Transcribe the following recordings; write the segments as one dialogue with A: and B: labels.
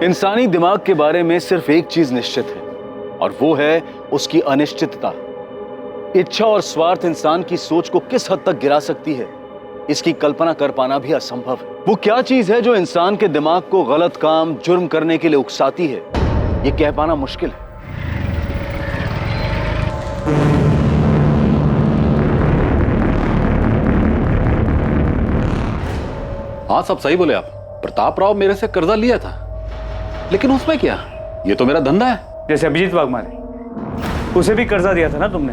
A: इंसानी दिमाग के बारे में सिर्फ एक चीज निश्चित है और वो है उसकी अनिश्चितता। इच्छा और स्वार्थ इंसान की सोच को किस हद तक गिरा सकती है, इसकी कल्पना कर पाना भी असंभव है। वो क्या चीज है जो इंसान के दिमाग को गलत काम, जुर्म करने के लिए उकसाती है, ये कह पाना मुश्किल है।
B: हाँ, सब सही बोले आप। प्रताप राव मेरे से कर्जा लिया था, लेकिन उसमें क्या, ये तो मेरा धंधा है।
C: जैसे अभिजीत वाघमारे, उसे भी कर्जा दिया था ना तुमने।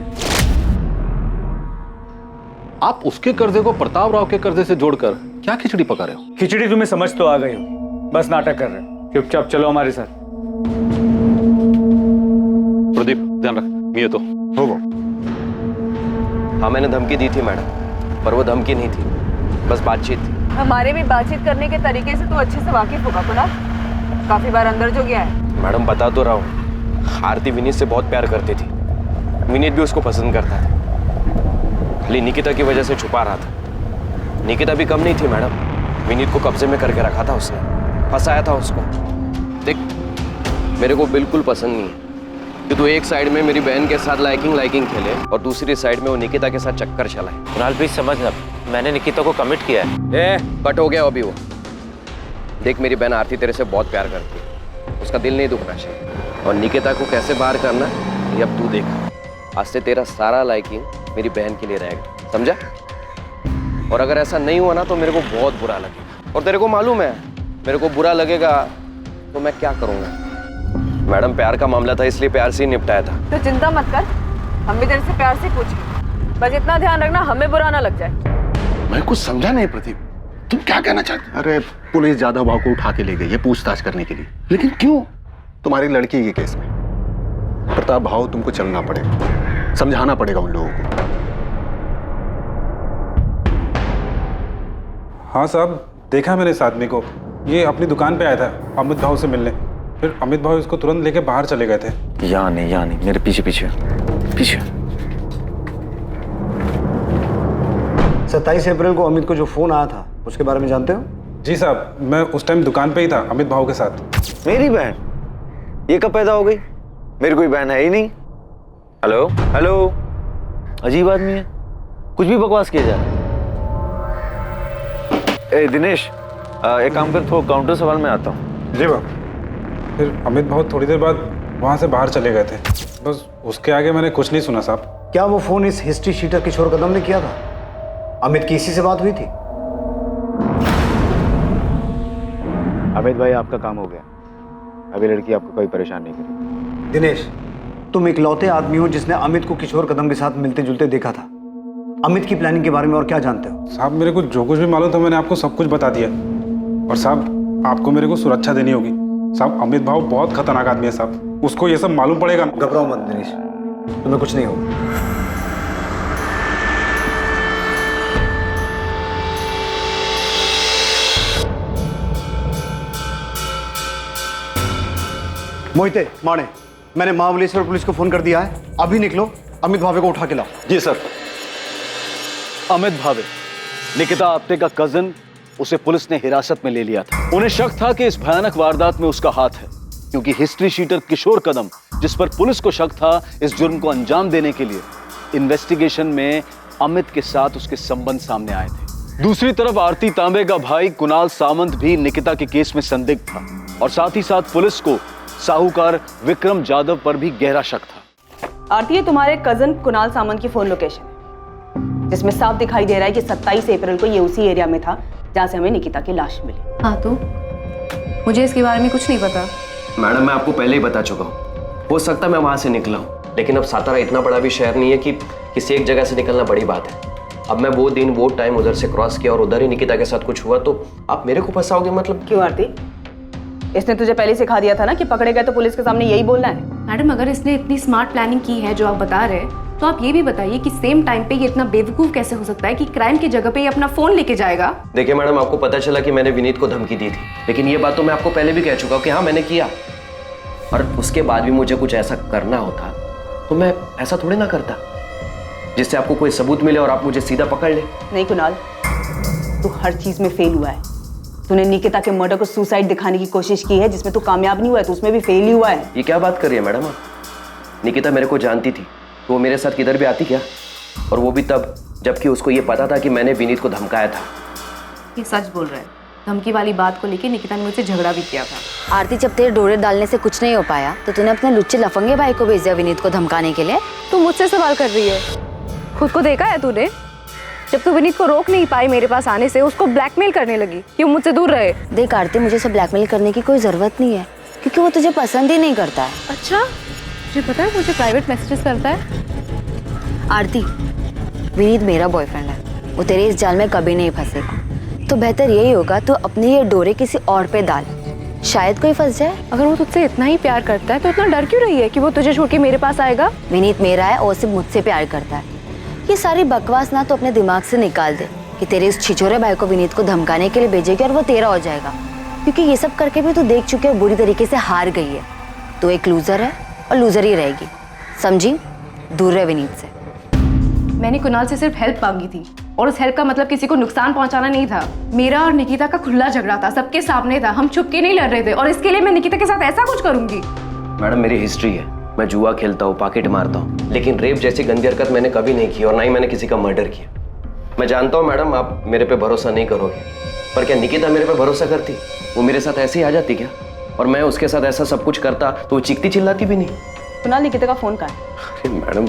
B: आप उसके कर्जे को प्रताप राव के कर्जे से जोड़कर क्या खिचड़ी पका रहे हो?
C: खिचड़ी तुम्हें समझ तो आ गई हो, बस नाटक कर रहे हो। चुपचाप चलो हमारे साथ।
B: प्रदीप, ध्यान रख, ये तो
D: हो वो।
E: हाँ, मैंने धमकी दी थी मैडम, पर वो धमकी नहीं थी, बस बातचीत थी।
F: हमारे भी बातचीत करने के तरीके से तो अच्छे से वाकिफ होगा कुणाल, काफी बार अंदर जो गया है।
E: मैडम बता तो रहा हूँ, आरती विनीत से बहुत प्यार करती थी, विनीत भी उसको पसंद करता था, खाली निकिता की वजह से छुपा रहा था। निकिता भी कम नहीं थी मैडम, विनीत को कब्जे में करके रखा था उसने, फंसाया था उसको। देख, मेरे को बिल्कुल पसंद नहीं है कि तू एक साइड में मेरी बहन के साथ लाइकिंग खेले और दूसरी साइड में वो निकिता के साथ चक्कर चलाए।
G: कुणाल प्लीज समझना, मैंने निकिता को कमिट किया है।
E: कट हो गया अभी वो। देख, मेरी बहन आरती तेरे से बहुत प्यार करती है, उसका दिल नहीं दुखना चाहिए, और निकिता को कैसे बाहर करना ये अब तू देख। आज से तेरा सारा लाइकिंग मेरी बहन के लिए रहेगा, समझा? और अगर ऐसा नहीं हुआ ना तो मेरे को बहुत बुरा लगेगा, और तेरे को मालूम है मेरे को बुरा लगेगा तो मैं क्या करूँगा। मैडम, प्यार का मामला था इसलिए प्यार से ही निपटाया था।
F: तो चिंता मत कर, हम भी तेरे से प्यार से पूछेंगे, बस इतना ध्यान रखना हमें बुरा ना लग जाए।
D: मैं कुछ समझा नहीं प्रदीप, तुम क्या कहना चाहते? अरे पुलिस जाधव बाबू को उठा के ले गई है पूछताछ करने के लिए, लेकिन क्यों? तुम्हारी लड़की के केस में। प्रताप भाव, तुमको चलना पड़ेगा, समझाना पड़ेगा उन लोगों को।
H: हाँ साहब, देखा मैंने इस आदमी को, ये अपनी दुकान पे आया था अमित भाव से मिलने, फिर अमित भाव इसको तुरंत लेके बाहर चले गए थे।
G: यहाँ नहीं, मेरे पीछे।
I: 27 अप्रैल को अमित को जो फोन आया था उसके बारे में जानते हो?
H: जी साहब, मैं उस टाइम दुकान पे ही था अमित भाव के साथ।
G: मेरी बहन ये कब पैदा हो गई? मेरी कोई बहन है ही नहीं। हेलो, अजीब आदमी है, कुछ भी बकवास किया जा रहा है। दिनेश, एक काम कर, थोड़ा काउंटर सवाल में आता हूँ।
H: जी बाब। फिर अमित भाव थोड़ी देर बाद वहाँ से बाहर चले गए थे, बस उसके आगे मैंने कुछ नहीं सुना साहब।
I: क्या वो फोन इस हिस्ट्री शीटर किशोर कदम ने किया था? अमित की इसी से बात हुई थी?
J: अमित भाई, आपका काम हो गया, अभी लड़की आपको कोई परेशान नहीं करेगी।
I: दिनेश, तुम इकलौते आदमी हो जिसने अमित को किशोर कदम के साथ मिलते जुलते देखा था। अमित की प्लानिंग के बारे में और क्या जानते हो?
H: साहब, मेरे को जो कुछ भी मालूम था मैंने आपको सब कुछ बता दिया, और साहब आपको मेरे को सुरक्षा देनी होगी। साहब, अमित भाव बहुत खतरनाक आदमी है साहब, उसको ये सब मालूम पड़ेगा।
I: घबराओ मत दिनेश, तुम्हें कुछ नहीं होगा। मोहिते, माने, मैंने महाबलेश्वर पुलिस को फोन कर दिया है, अभी निकलो, अमित भावे को उठा के लाओ।
A: जी सर। अमित भावे, निकिता आप्टे का कजन, उसे पुलिस ने हिरासत में ले लिया था। उन्हें शक था कि इस भयानक वारदात में उसका हाथ है, क्योंकि हिस्ट्री शीटर किशोर कदम, जिस पर पुलिस को शक था, इस जुर्म को अंजाम देने के लिए इन्वेस्टिगेशन में अमित के साथ उसके संबंध सामने आए थे। दूसरी तरफ आरती तांबे का भाई कुणाल सामंत भी निकिता के केस में संदिग्ध था, और साथ ही साथ पुलिस को साहूकार विक्रम जाधव पर भी गहरा शक था।
F: आरती, ये तुम्हारे कजन कुणाल सामंत की फोन लोकेशन है, जिसमें साफ दिखाई दे रहा है कि 27 अप्रैल को ये उसी एरिया में था जहां से हमें निकिता की लाश मिली।
K: हाँ, तो मुझे इसके बारे में कुछ नहीं पता।
E: मैडम, मैं आपको पहले ही बता चुका हूँ, हो सकता मैं वहां से निकला हूँ, लेकिन अब सातारा इतना बड़ा भी शहर नहीं है कि किसी एक जगह से निकलना बड़ी बात है। अब मैं वो दिन वो टाइम उधर से क्रॉस किया और उधर ही निकिता के साथ कुछ हुआ तो आप मेरे को फंसाओगे? मतलब
F: क्यों आरती, इसने तुझे पहले सिखा दिया था ना कि पकड़े गए तो पुलिस के सामने यही बोलना है?
K: मैडम, अगर इसने इतनी स्मार्ट प्लानिंग की है जो आप बता रहे हैं, तो आप ये भी बताइए कि सेम टाइम पे ये इतना बेवकूफ कैसे हो सकता है कि क्राइम की जगह पे ये अपना फोन लेके जाएगा?
E: देखिए मैडम, आपको पता चला कि मैंने विनीत को धमकी दी थी, लेकिन ये बात तो मैं आपको पहले भी कह चुका हूँ कि हाँ मैंने किया, और उसके बाद भी मुझे कुछ ऐसा करना होता तो मैं ऐसा थोड़ी ना करता जिससे आपको कोई सबूत मिले और आप मुझे सीधा पकड़ ले।
F: नहीं कुणाल, तू हर चीज में फेल हुआ है, तूने निकिता के मर्डर को सुसाइड दिखाने की कोशिश की है, जिसमें तू कामयाब नहीं हुआ है, तो उसमें भी फेल ही हुआ है।
E: ये क्या बात कर रही है मैडम आप? निकिता मेरे को जानती थी तो वो मेरे साथ किधर भी आती क्या? और वो भी तब जबकि उसको ये पता था कि मैंने विनीत को धमकाया था।
K: ये सच बोल रहा है। धमकी वाली बात को लेके निकिता ने मुझसे झगड़ा भी किया था।
L: आरती, जब तेरे डोरे डालने से कुछ नहीं हो पाया तो तूने अपने लुच्चे लफंगे भाई को भेज दिया विनीत को धमकाने के लिए।
K: तू मुझसे सवाल कर रही है? खुद को देखा है तूने? जब तू विनीत को रोक नहीं पाई मेरे पास आने से, उसको ब्लैकमेल करने लगी कि वो मुझसे दूर रहे।
L: देख आरती, मुझे उसे ब्लैकमेल करने की कोई जरूरत नहीं है, क्योंकि वो तुझे पसंद ही नहीं करता है।
K: अच्छा, तुझे पता है मुझे प्राइवेट मैसेजेस करता है?
L: आरती, विनीत मेरा बॉयफ्रेंड है, वो तेरे इस जाल में कभी नहीं फंसेगा। तो बेहतर यही होगा तो अपने ये डोरे किसी और पे डाल, शायद कोई फंस जाए।
K: अगर वो तुझसे इतना ही प्यार करता है तो इतना डर क्यों रही है कि वो तुझे छोड़ के मेरे पास आएगा?
L: विनीत मेरा है और सिर्फ मुझसे प्यार करता है। ये सारी बकवास ना तो अपने दिमाग से निकाल दे कि तेरे इस छिछोरे भाई को विनीत को धमकाने के लिए भेजेगी और वो तेरा हो जाएगा, क्योंकि ये सब करके भी तू देख चुके और बुरी तरीके से हार गई है। तो एक लूजर है और लूजर ही रहेगी, समझी? दूर रहे विनीत से।
K: मैंने कुणाल से सिर्फ हेल्प मांगी थी और उस हेल्प का मतलब किसी को नुकसान पहुंचाना नहीं था। मेरा और निकिता का खुला झगड़ा था, सबके सामने था, हम छुप के नहीं लड़ रहे थे, और इसके लिए मैं निकिता के साथ ऐसा कुछ करूंगी?
E: मैडम मेरी हिस्ट्री है, मैं जुआ खेलता हूँ, पॉकेट मारता हूँ, लेकिन रेप जैसी गंदी हरकत मैंने कभी नहीं की और ना ही मैंने किसी का मर्डर किया। मैं जानता हूँ मैडम आप मेरे पे भरोसा नहीं करोगे, पर क्या निकिता मेरे पे भरोसा करती? वो मेरे साथ ऐसे ही आ जाती क्या? और मैं उसके साथ ऐसा सब कुछ करता तो वो चीखती चिल्लाती भी नहीं।
F: कुणाल, निकिता का फोन कहाँ है?
E: अरे मैडम,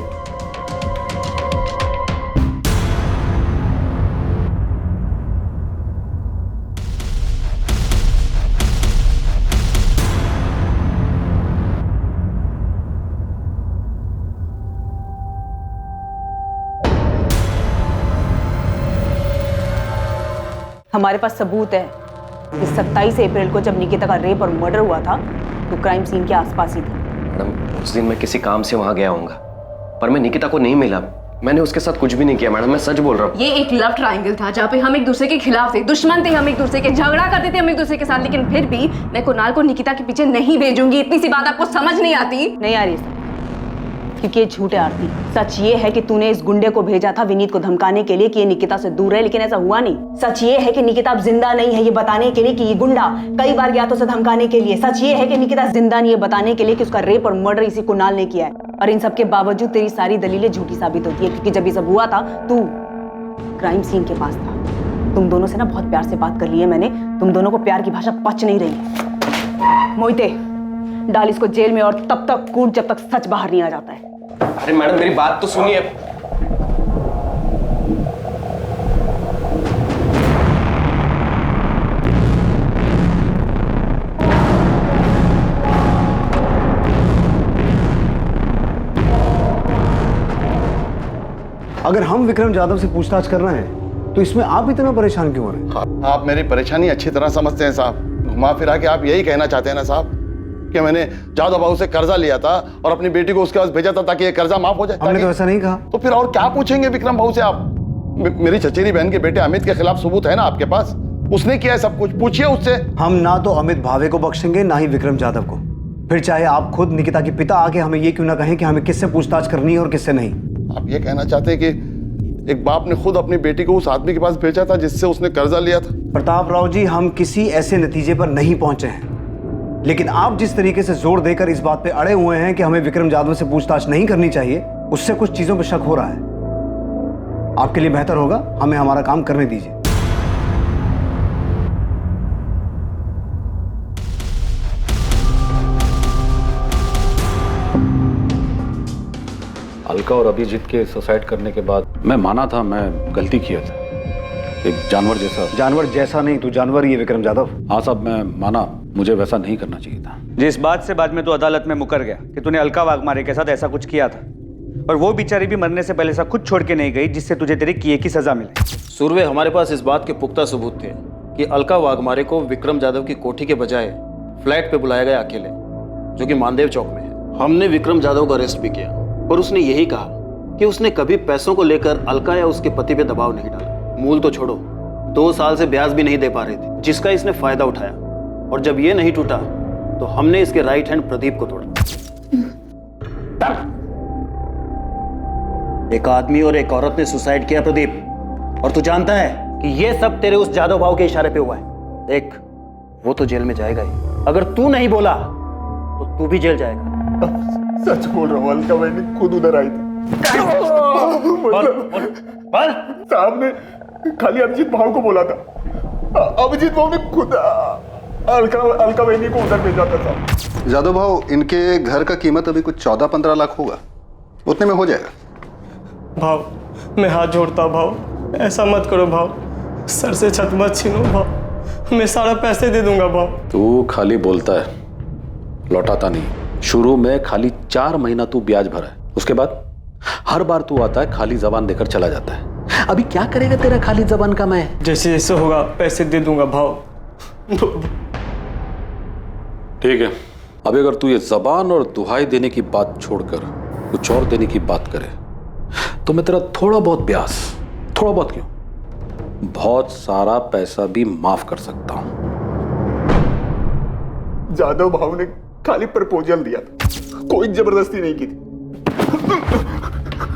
F: हमारे पास सबूत है कि 27 अप्रैल को जब निकिता का रेप और मर्डर हुआ था तो क्राइम सीन के आसपास ही था।
E: मैडम उस दिन मैं किसी काम से वहां गया होऊंगा, पर मैं निकिता को नहीं मिला। मैंने उसके साथ कुछ भी नहीं किया मैडम, मैं सच बोल रहा हूँ।
K: ये एक लव ट्रायंगल था जहाँ पे हम एक दूसरे के खिलाफ थे, दुश्मन थे हम एक दूसरे के, झगड़ा करते थे हम एक दूसरे के साथ, लेकिन फिर भी मैं कुणाल को निकिता के पीछे नहीं भेजूंगी। इतनी सी बात आपको समझ नहीं आती?
F: नहीं आ रही, क्योंकि ये झूठ है आरती। सच ये है कि तूने इस गुंडे को भेजा था विनीत को धमकाने के लिए कि ये निकिता से दूर है, लेकिन ऐसा हुआ नहीं। सच ये है कि निकिता अब जिंदा नहीं है, ये बताने के लिए कि ये गुंडा कई बार गया तो उसे धमकाने के लिए। सच ये है कि निकिता जिंदा नहीं है, बताने के लिए कि उसका रेप और मर्डर इसी कुणाल ने किया है। और इन सब के बावजूद तेरी सारी दलीलें झूठी साबित होती है, क्योंकि जब ये सब हुआ था तू क्राइम सीन के पास था। तुम दोनों से ना बहुत प्यार से बात कर ली है मैंने, तुम दोनों को प्यार की भाषा पच नहीं रही। मोहिते, डाल इसको जेल में और तब तक कूट जब तक सच बाहर नहीं आ जाता है।
E: अरे मैडम मेरी बात तो सुनिए।
I: अगर हम विक्रम जाधव से पूछताछ कर रहे हैं तो इसमें आप इतना परेशान क्यों हो रहे हैं?
M: आप मेरी परेशानी अच्छी तरह समझते हैं साहब। घुमा फिरा के आप यही कहना चाहते हैं ना साहब कि मैंने जादव बाबू से कर्जा लिया था और अपनी बेटी को उसके पास भेजा था ताकि ये कर्जा माफ हो जाए।
I: हमने तो ऐसा नहीं कहा।
M: तो फिर और क्या पूछेंगे विक्रम बाबू से आप? मेरी चचेरी बहन के बेटे अमित के खिलाफ सबूत है ना आपके पास, उसने किया है सब कुछ, पूछिए उससे।
I: हम ना तो अमित भावे को बख्शेंगे ना ही विक्रम जाधव को, फिर चाहे आप खुद निकिता के पिता आके हमें ये क्यों ना कहें कि हमें किससे पूछताछ करनी है और किससे नहीं।
M: आप ये कहना चाहते हैं कि एक बाप ने खुद अपनी बेटी को उस आदमी के पास भेजा था जिससे उसने कर्जा लिया था?
I: प्रताप राव जी, हम किसी ऐसे नतीजे पर नहीं पहुंचे हैं, लेकिन आप जिस तरीके से जोर देकर इस बात पे अड़े हुए हैं कि हमें विक्रम जाधव से पूछताछ नहीं करनी चाहिए, उससे कुछ चीजों पर शक हो रहा है। आपके लिए बेहतर होगा हमें हमारा काम करने दीजिए।
B: अलका और अभिजीत के सुसाइड करने के बाद मैं माना था मैं गलती किया था, एक जानवर जैसा।
I: जानवर जैसा नहीं, तू जानवर ही है विक्रम जाधव।
B: हाँ साहब, मैं माना मुझे वैसा नहीं करना चाहिए था।
C: जिस बात से बाद में तो अदालत में मुकर गया कि तूने अलका वाघमारे के साथ ऐसा कुछ किया था, और वो बेचारी भी मरने से पहले ऐसा कुछ छोड़ के नहीं गई जिससे तुझे तेरे किए की सजा मिले।
N: सूर्वे, हमारे पास इस बात के पुख्ता सबूत थे कि अलका वाघमारे को विक्रम जाधव की कोठी के बजाय फ्लैट पे बुलाया गया अकेले, जो कि मानदेव चौक में है। हमने विक्रम जाधव को अरेस्ट भी किया और उसने यही कहा कि उसने कभी पैसों को लेकर अलका या उसके पति पे दबाव नहीं डाला। मूल तो छोड़ो, 2 साल से ब्याज भी नहीं दे पा रहे थे, जिसका इसने फायदा उठाया, और जब ये नहीं टूटा तो हमने इसके राइट हैंड प्रदीप को तोड़ा। एक आदमी और एक औरत ने सुसाइड किया प्रदीप, और तू जानता है कि ये सब तेरे उस जादव भाव के इशारे पे हुआ है। देख, वो तो जेल में जाएगा ही। अगर तू नहीं बोला तो तू भी जेल जाएगा।
M: सच बोल रहा हूँ, अलका बहनी खुद उधर आई थी। साहब ने खाली अभिजीत भाव को बोला था। अभिजीत भाव ने खुद अलका बहनी को उधर भेजा था साहब।
D: जादव भाव, इनके घर का कीमत अभी कुछ 14-15 लाख होगा, उतने में हो जाएगा।
O: भाव, मैं हाथ जोड़ता भाव, ऐसा मत करो भाव, सर से छत मत छीनो भाव, मैं सारा पैसे दे दूंगा भाव।
B: तू खाली बोलता है, लौटाता नहीं। शुरू में खाली 4 महीना तू ब्याज भरा है, उसके बाद हर बार तू आता है खाली जबान देकर चला जाता है। अभी क्या करेगा तेरा खाली जबान का मैं?
O: जैसे जैसे होगा पैसे दे दूंगा भाव।
B: ठीक है, अभी अगर तू ये जबान और दुहाई देने की बात छोड़कर कुछ और देने की बात करे तो मैं तेरा थोड़ा बहुत ब्याज, थोड़ा बहुत क्यों, बहुत सारा पैसा भी माफ कर सकता हूं।
M: जादव भाव ने खाली प्रपोजल दिया था, कोई जबरदस्ती नहीं की थी।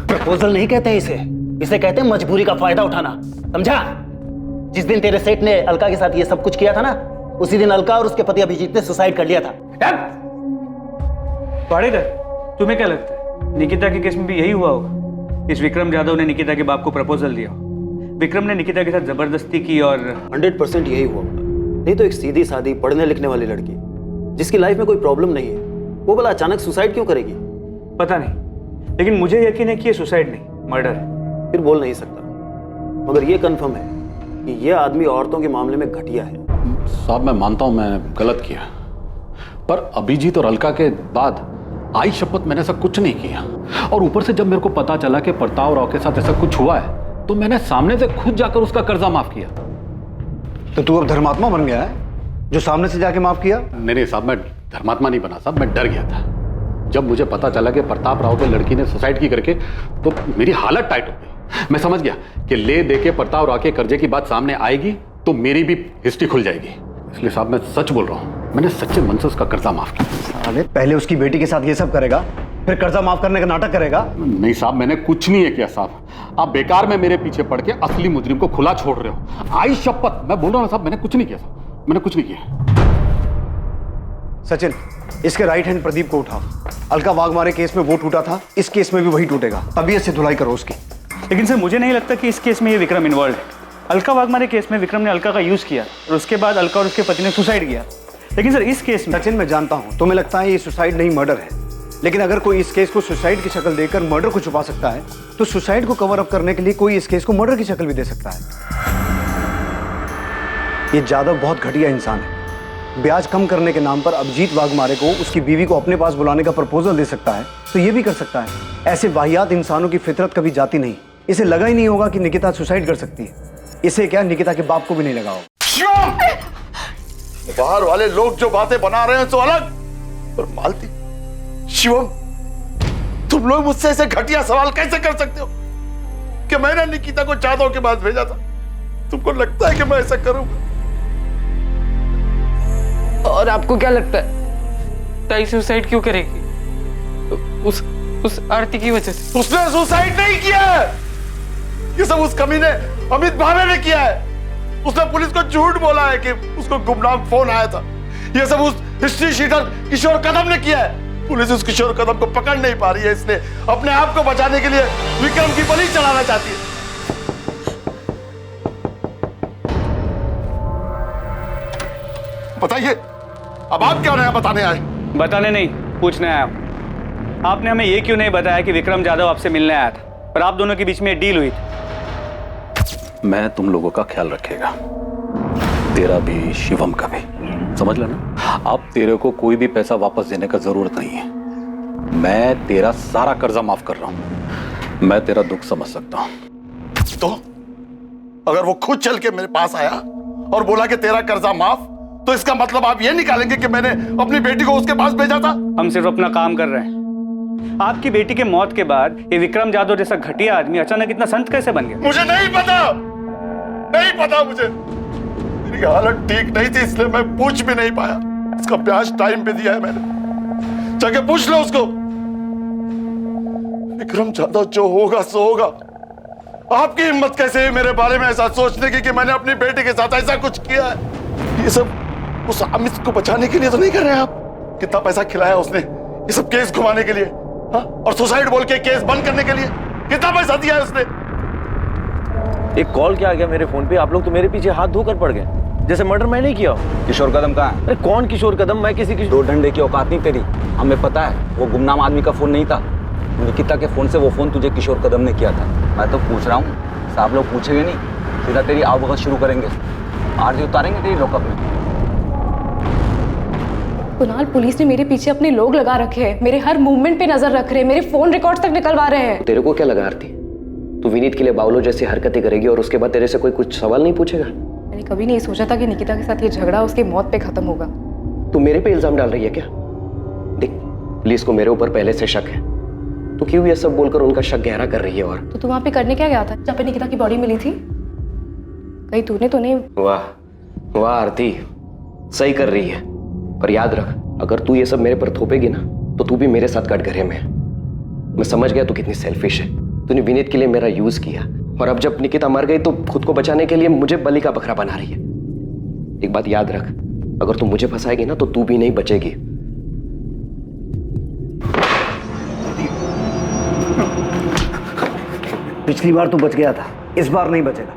N: प्रपोजल नहीं कहते इसे, इसे कहते हैं मजबूरी का फायदा उठाना, समझा? जिस दिन तेरे सेठ ने अलका के साथ ये सब कुछ किया था ना, उसी दिन अलका और उसके पति अभिजीत ने सुसाइड कर लिया था।
C: पाड़ेकर, तुम्हें क्या लगता है निकिता के केस में भी यही हुआ होगा? इस विक्रम जाधव ने निकिता के बाप को प्रपोजल दिया, विक्रम ने निकिता के साथ जबरदस्ती की और
N: 100% यही हुआ होगा। नहीं तो एक सीधी सादी पढ़ने लिखने वाली लड़की जिसकी लाइफ में कोई प्रॉब्लम नहीं है, वो भला अचानक सुसाइड क्यों करेगी?
C: पता नहीं, लेकिन मुझे यकीन है कि ये सुसाइड नहीं, मर्डर है।
N: फिर बोल नहीं सकता, मगर ये कंफर्म है कि ये आदमी औरतों के मामले में घटिया है।
B: साहब, मैं मानता हूं मैंने गलत किया, पर अभिजीत और अलका के बाद आई शपथ मैंने ऐसा कुछ नहीं किया। और ऊपर से जब मेरे को पता चला कि प्रताप राव के साथ ऐसा कुछ हुआ है तो मैंने सामने से खुद जाकर उसका कर्जा माफ किया।
I: तो तू अब धर्मात्मा बन गया है जो सामने से जाके माफ किया?
B: नहीं साहब, मैं धर्मात्मा नहीं बना साहब, मैं डर गया था। जब मुझे पता चला कि प्रताप राव के लड़की ने सुसाइड की करके, तो मेरी हालत टाइट हो गई। मैं समझ गया कि ले दे के प्रताप राव के कर्जे की बात सामने आएगी तो मेरी भी हिस्ट्री खुल जाएगी। इसलिए साहब मैं सच बोल रहा हूँ, मैंने सच्चे मन से उसका कर्जा माफ किया।
I: साले, पहले उसकी बेटी के साथ ये सब करेगा, फिर कर्जा माफ करने का नाटक करेगा?
B: नहीं साहब, मैंने कुछ नहीं है किया साहब, आप बेकार में मेरे पीछे पड़ के असली मुजरिम को खुला छोड़ रहे हो। आई शपथ, मैं बोल रहा हूँ साहब, मैंने कुछ नहीं किया साहब, मैंने कुछ नहीं किया।
I: सचिन, इसके राइट हैंड प्रदीप को उठाओ। अलका वाघमारे केस में वो टूटा था, इस केस में भी वही टूटेगा। तबीयत से धुलाई करो उसकी।
C: लेकिन सर, मुझे नहीं लगता कि इस केस में ये विक्रम इन्वॉल्व है। अलका वाघमारे केस में विक्रम ने अलका का यूज किया और उसके बाद अलका और उसके पति ने सुसाइड किया। लेकिन सर, इस केस में
I: सचिन, मैं जानता हूं तुम्हें लगता है ये सुसाइड नहीं मर्डर है, लेकिन अगर कोई इस केस को सुसाइड की शक्ल देकर मर्डर को छुपा सकता है तो सुसाइड को कवर अप करने के लिए कोई इस केस को मर्डर की शक्ल भी दे सकता है। ये जादव बहुत घटिया इंसान है। ब्याज कम करने के नाम पर अभिजीत वाघमारे को उसकी बीवी को अपने पास बुलाने का प्रपोजल दे सकता है, तो ये भी कर सकता है। ऐसे वाहियात इंसानों की फितरत कभी जाती नहीं। इसे लगा ही नहीं होगा कि निकिता सुसाइड कर सकती है। इसे क्या, निकिता के बाप को भी नहीं लगा होगा।
M: बाहर वाले लोग जो बातें बना रहे हैं तो अलग, और मालती, शिवम, तुम लोग मुझसे ऐसे घटिया सवाल कैसे कर सकते हो कि मैंने निकिता को जादव के पास भेजा था? तुमको लगता है कि मैं ऐसा करूंगा?
O: और आपको क्या लगता है ताई सुसाइड क्यों करेगी? उस आरती की वजह से।
M: उसने सुसाइड नहीं किया है, ये सब उस कमीने अमित भावे ने किया है। उसने पुलिस को झूठ बोला है कि उसको गुमनाम फोन आया था। ये सब उस हिस्ट्री शीटर किशोर कदम ने किया है। पुलिस उस किशोर कदम को पकड़ नहीं पा रही है, इसलिए अपने आप को बचाने के लिए विक्रम की बलि चढ़ाना चाहती है। बताइए, अब आप क्या नया बताने आए?
C: बताने नहीं, पूछने आया हूं। आपने हमें ये क्यों नहीं बताया कि विक्रम जाधव आपसे मिलने आया था, पर आप दोनों के बीच में डील हुई थी?
B: मैं तुम लोगों का ख्याल रखेगा, तेरा भी शिवम का भी, समझ लेना। अब तेरे को कोई भी पैसा वापस देने का जरूरत नहीं है। मैं तेरा सारा कर्जा माफ कर रहा हूं। मैं तेरा दुख समझ सकता हूं।
M: तो अगर वो खुद चल के मेरे पास आया और बोला कि तेरा कर्जा माफ, तो इसका मतलब आप ये निकालेंगे कि मैंने अपनी बेटी को उसके पास भेजा था?
C: हम सिर्फ अपना काम कर रहे हैं। आपकी बेटी के मौत के बाद ये विक्रम जाधव जैसा घटिया आदमी अचानक इतना संत कैसे बन गया?
M: मुझे नहीं पता, नहीं पता मुझे। मेरी हालत ठीक नहीं थी, इसलिए मैं पूछ भी नहीं पाया। इसका ब्याज टाइम पे दिया है मैंने, जाके पूछ लो उसको। विक्रम जाधव जो होगा सो होगा। आपकी हिम्मत कैसे है मेरे बारे में ऐसा सोचने की कि मैंने अपनी बेटी के साथ ऐसा कुछ किया है? ये सब उस अमित को बचाने के लिए तो नहीं कर रहे आप? कितना पैसा खिलाया उसने ये सब केस घुमाने के लिए, हाँ? और सुसाइड बोल के केस बंद करने के लिए कितना पैसा दिया है उसने?
G: एक कॉल क्या आ गया मेरे फोन पे, आप लोग तो मेरे पीछे हाथ धोकर पड़ गए, जैसे मर्डर मैं नहीं किया हो।
A: किशोर कदम कहाँ है?
G: अरे कौन किशोर कदम? मैं किसी की
A: दो डंडे की औकात नहीं तेरी। हमें पता है वो गुमनाम आदमी का फोन नहीं था, निकिता के फोन से वो फोन तुझे किशोर कदम ने किया था। मैं तो पूछ रहा हूँ, साहब लोग पूछेंगे नहीं, सीधा तेरी आवभगत शुरू करेंगे, आरती उतारेंगे तेरी लॉकअप में।
K: कुणाल, पुलिस ने मेरे पीछे अपने लोग लगा रखे हैं, मेरे हर मूवमेंट पे नजर रख रहे हैं, मेरे फोन रिकॉर्ड्स तक निकलवा रहे हैं।
E: तेरे को क्या लगा आरती, तू विनीत के लिए बावलो जैसी हरकतें करेगी और उसके बाद तेरे से कोई कुछ सवाल नहीं पूछेगा?
K: मैंने कभी नहीं सोचा था कि निकिता के साथ ये झगड़ा उसकी मौत पे खत्म होगा।
E: तू मेरे पे इल्जाम डाल रही है क्या? देख, पुलिस को मेरे ऊपर पहले से शक है, तो क्यों ये सब बोलकर उनका शक गहरा कर रही है? और
K: तो तू वहां पे करने क्या गया था जहाँ पे निकिता की बॉडी मिली थी? कहीं तूने तो नहीं?
E: वाह वाह आरती, सही कर रही है, पर याद रख, अगर तू ये सब मेरे पर थोपेगी ना तो तू भी मेरे साथ कटघरे में है। मैं समझ गया तू कितनी सेल्फिश है। तूने विनीत के लिए मेरा यूज किया और अब जब निकिता मर गई तो खुद को बचाने के लिए मुझे बलि का बकरा बना रही है। एक बात याद रख, अगर तू मुझे फंसाएगी ना तो तू भी नहीं बचेगी।
I: पिछली बार तू बच गया था, इस बार नहीं बचेगा।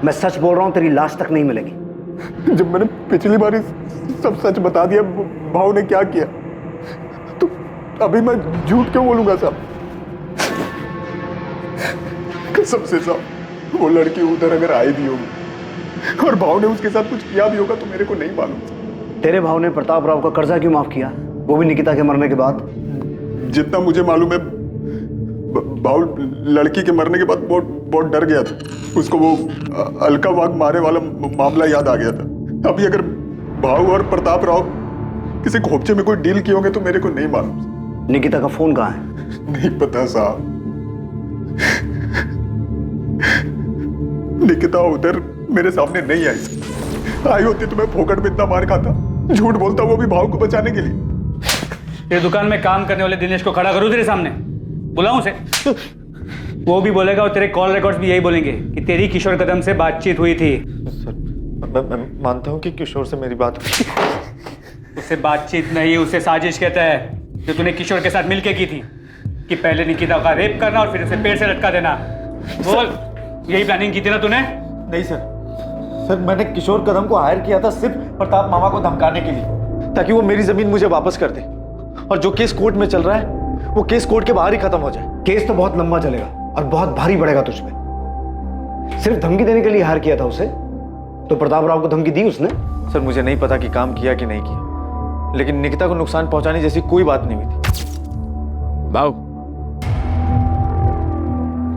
I: मैं सच बोल रहा हूं, तेरी लाश तक नहीं मिलेगी।
D: जब मैंने पिछली बार सब सच बता दिया भाव ने क्या किया, तो अभी मैं झूठ क्यों बोलूंगा साहब? कसम से साहब, वो लड़की उधर अगर आई भी होगी और भाव ने उसके साथ कुछ किया भी होगा तो मेरे को नहीं मालूम।
I: तेरे भाव ने प्रताप राव का कर्जा क्यों माफ किया, वो भी निकिता के मरने के बाद?
D: जितना मुझे मालूम है, भाव लड़की के मरने के बाद बहुत डर गया था। उसको वो अलका वाघ मारे वाला मामला याद आ गया था। अभी अगर भाव और प्रताप राव किसी घोपचे में कोई डील किए होंगे तो मेरे को नहीं मालूम।
I: निकिता का फोन कहाँ है?
D: नहीं पता साहब। निकिता उधर मेरे सामने नहीं आई होती तो मैं फोकट में इतना मार खाता, झूठ बोलता वो भी भाव को बचाने के लिए।
C: ये दुकान में काम करने वाले दिनेश को खड़ा करूं तेरे सामने, बुलाऊं उसे? वो भी बोलेगा और तेरे कॉल रिकॉर्ड्स भी यही बोलेंगे कि तेरी किशोर कदम से बातचीत हुई थी।
J: सर मैं मानता हूँ कि किशोर से मेरी बात हुई।
C: उससे बातचीत नहीं, उसे साजिश कहता है, जो तूने किशोर के साथ मिलके की थी, कि पहले निकिता का रेप करना और फिर उसे पेड़ से लटका देना। बोल, यही प्लानिंग की थी ना तूने?
J: नहीं सर, मैंने किशोर कदम को हायर किया था सिर्फ प्रताप मामा को धमकाने के लिए, ताकि वो मेरी जमीन मुझे वापस कर दे, और जो केस कोर्ट में चल रहा है वो केस कोर्ट के बाहर ही खत्म हो जाए।
I: केस तो बहुत लंबा चलेगा और बहुत भारी पड़ेगा तुझ पे। सिर्फ धमकी देने के लिए हायर किया था उसे, तो प्रताप राव को धमकी दी उसने?
J: सर मुझे नहीं पता कि काम किया कि नहीं किया, लेकिन निकिता को नुकसान पहुंचाने जैसी कोई बात नहीं हुई थी।
P: भाऊ,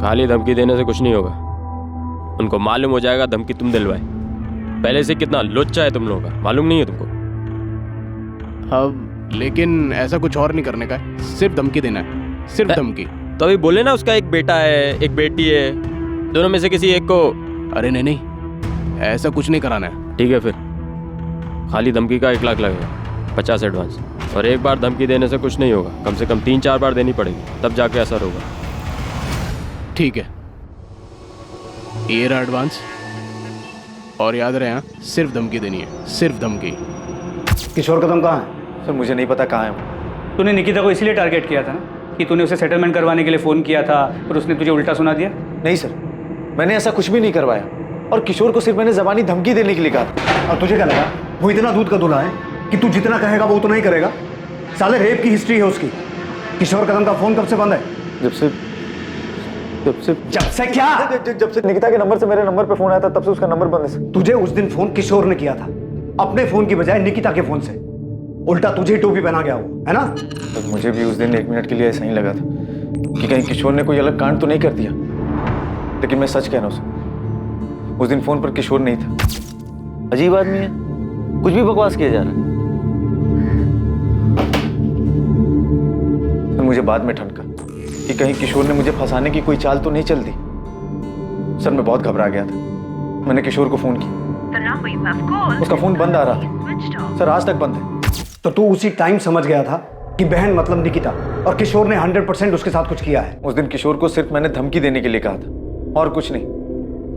P: खाली धमकी देने से कुछ नहीं होगा, उनको मालूम हो जाएगा धमकी तुम दिलवाए। पहले से कितना लुच्चा है तुम लोगों का, मालूम नहीं है तुमको?
Q: अब लेकिन ऐसा कुछ और नहीं करने का है, सिर्फ धमकी देना है, सिर्फ धमकी।
P: तो अभी बोले ना उसका एक बेटा है, एक बेटी है, दोनों में से किसी एक को।
Q: अरे नहीं, ऐसा कुछ नहीं कराना है।
P: ठीक है, फिर खाली धमकी का 1 लाख लगेगा, 50 एडवांस। और एक बार धमकी देने से कुछ नहीं होगा, कम से कम 3-4 बार देनी पड़ेगी, तब जाके असर होगा।
Q: ठीक है, ये रहा एडवांस, और याद रहे हाँ, सिर्फ धमकी देनी है, सिर्फ धमकी।
I: किशोर कदम कहाँ है?
J: सर मुझे नहीं पता कहाँ है।
C: तूने निकिता को इसलिए टारगेट किया था ना कि तूने उसे सेटलमेंट करवाने के लिए फोन किया था और उसने तुझे उल्टा सुना दिया?
J: नहीं सर, मैंने ऐसा कुछ भी नहीं करवाया, और किशोर को सिर्फ मैंने जबानी धमकी देने के लिए कहा था।
I: और तुझे क्या लगा वो इतना दूध का दूल्हा है कि तू जितना कहेगा वो उतना ही करेगा? साले रेप की हिस्ट्री है उसकी। किशोर कदम का फोन कब से बंद है?
J: जब से
I: क्या?
J: जब से निकिता के नंबर से मेरे नंबर पे फोन आया था, तब से उसका नंबर बंद है।
I: तुझे उस दिन फोन किशोर ने किया था, अपने फोन की बजाय निकिता के फोन से। उल्टा तुझे टोपी पहना गया वो, है ना?
J: तो मुझे भी उस दिन 1 मिनट के लिए ऐसा ही लगा था कि कहीं किशोर ने कोई अलग कांड तो नहीं कर दिया, लेकिन मैं सच कह रहा हूँ, उस दिन फोन पर किशोर नहीं था।
G: अजीब आदमी है, कुछ भी बकवास किया जा रहा है।
J: फिर मुझे बाद में ठनका कि कहीं किशोर ने मुझे फंसाने की कोई चाल तो नहीं चल दी। सर मैं बहुत घबरा गया था, मैंने किशोर को फोन किया, उसका फोन बंद आ रहा था सर, आज तक बंद है।
I: तो तू उसी टाइम समझ गया था कि बहन मतलब निकिता, और किशोर ने 100% उसके साथ कुछ किया है।
J: उस दिन किशोर को सिर्फ मैंने धमकी देने के लिए कहा था, और कुछ नहीं।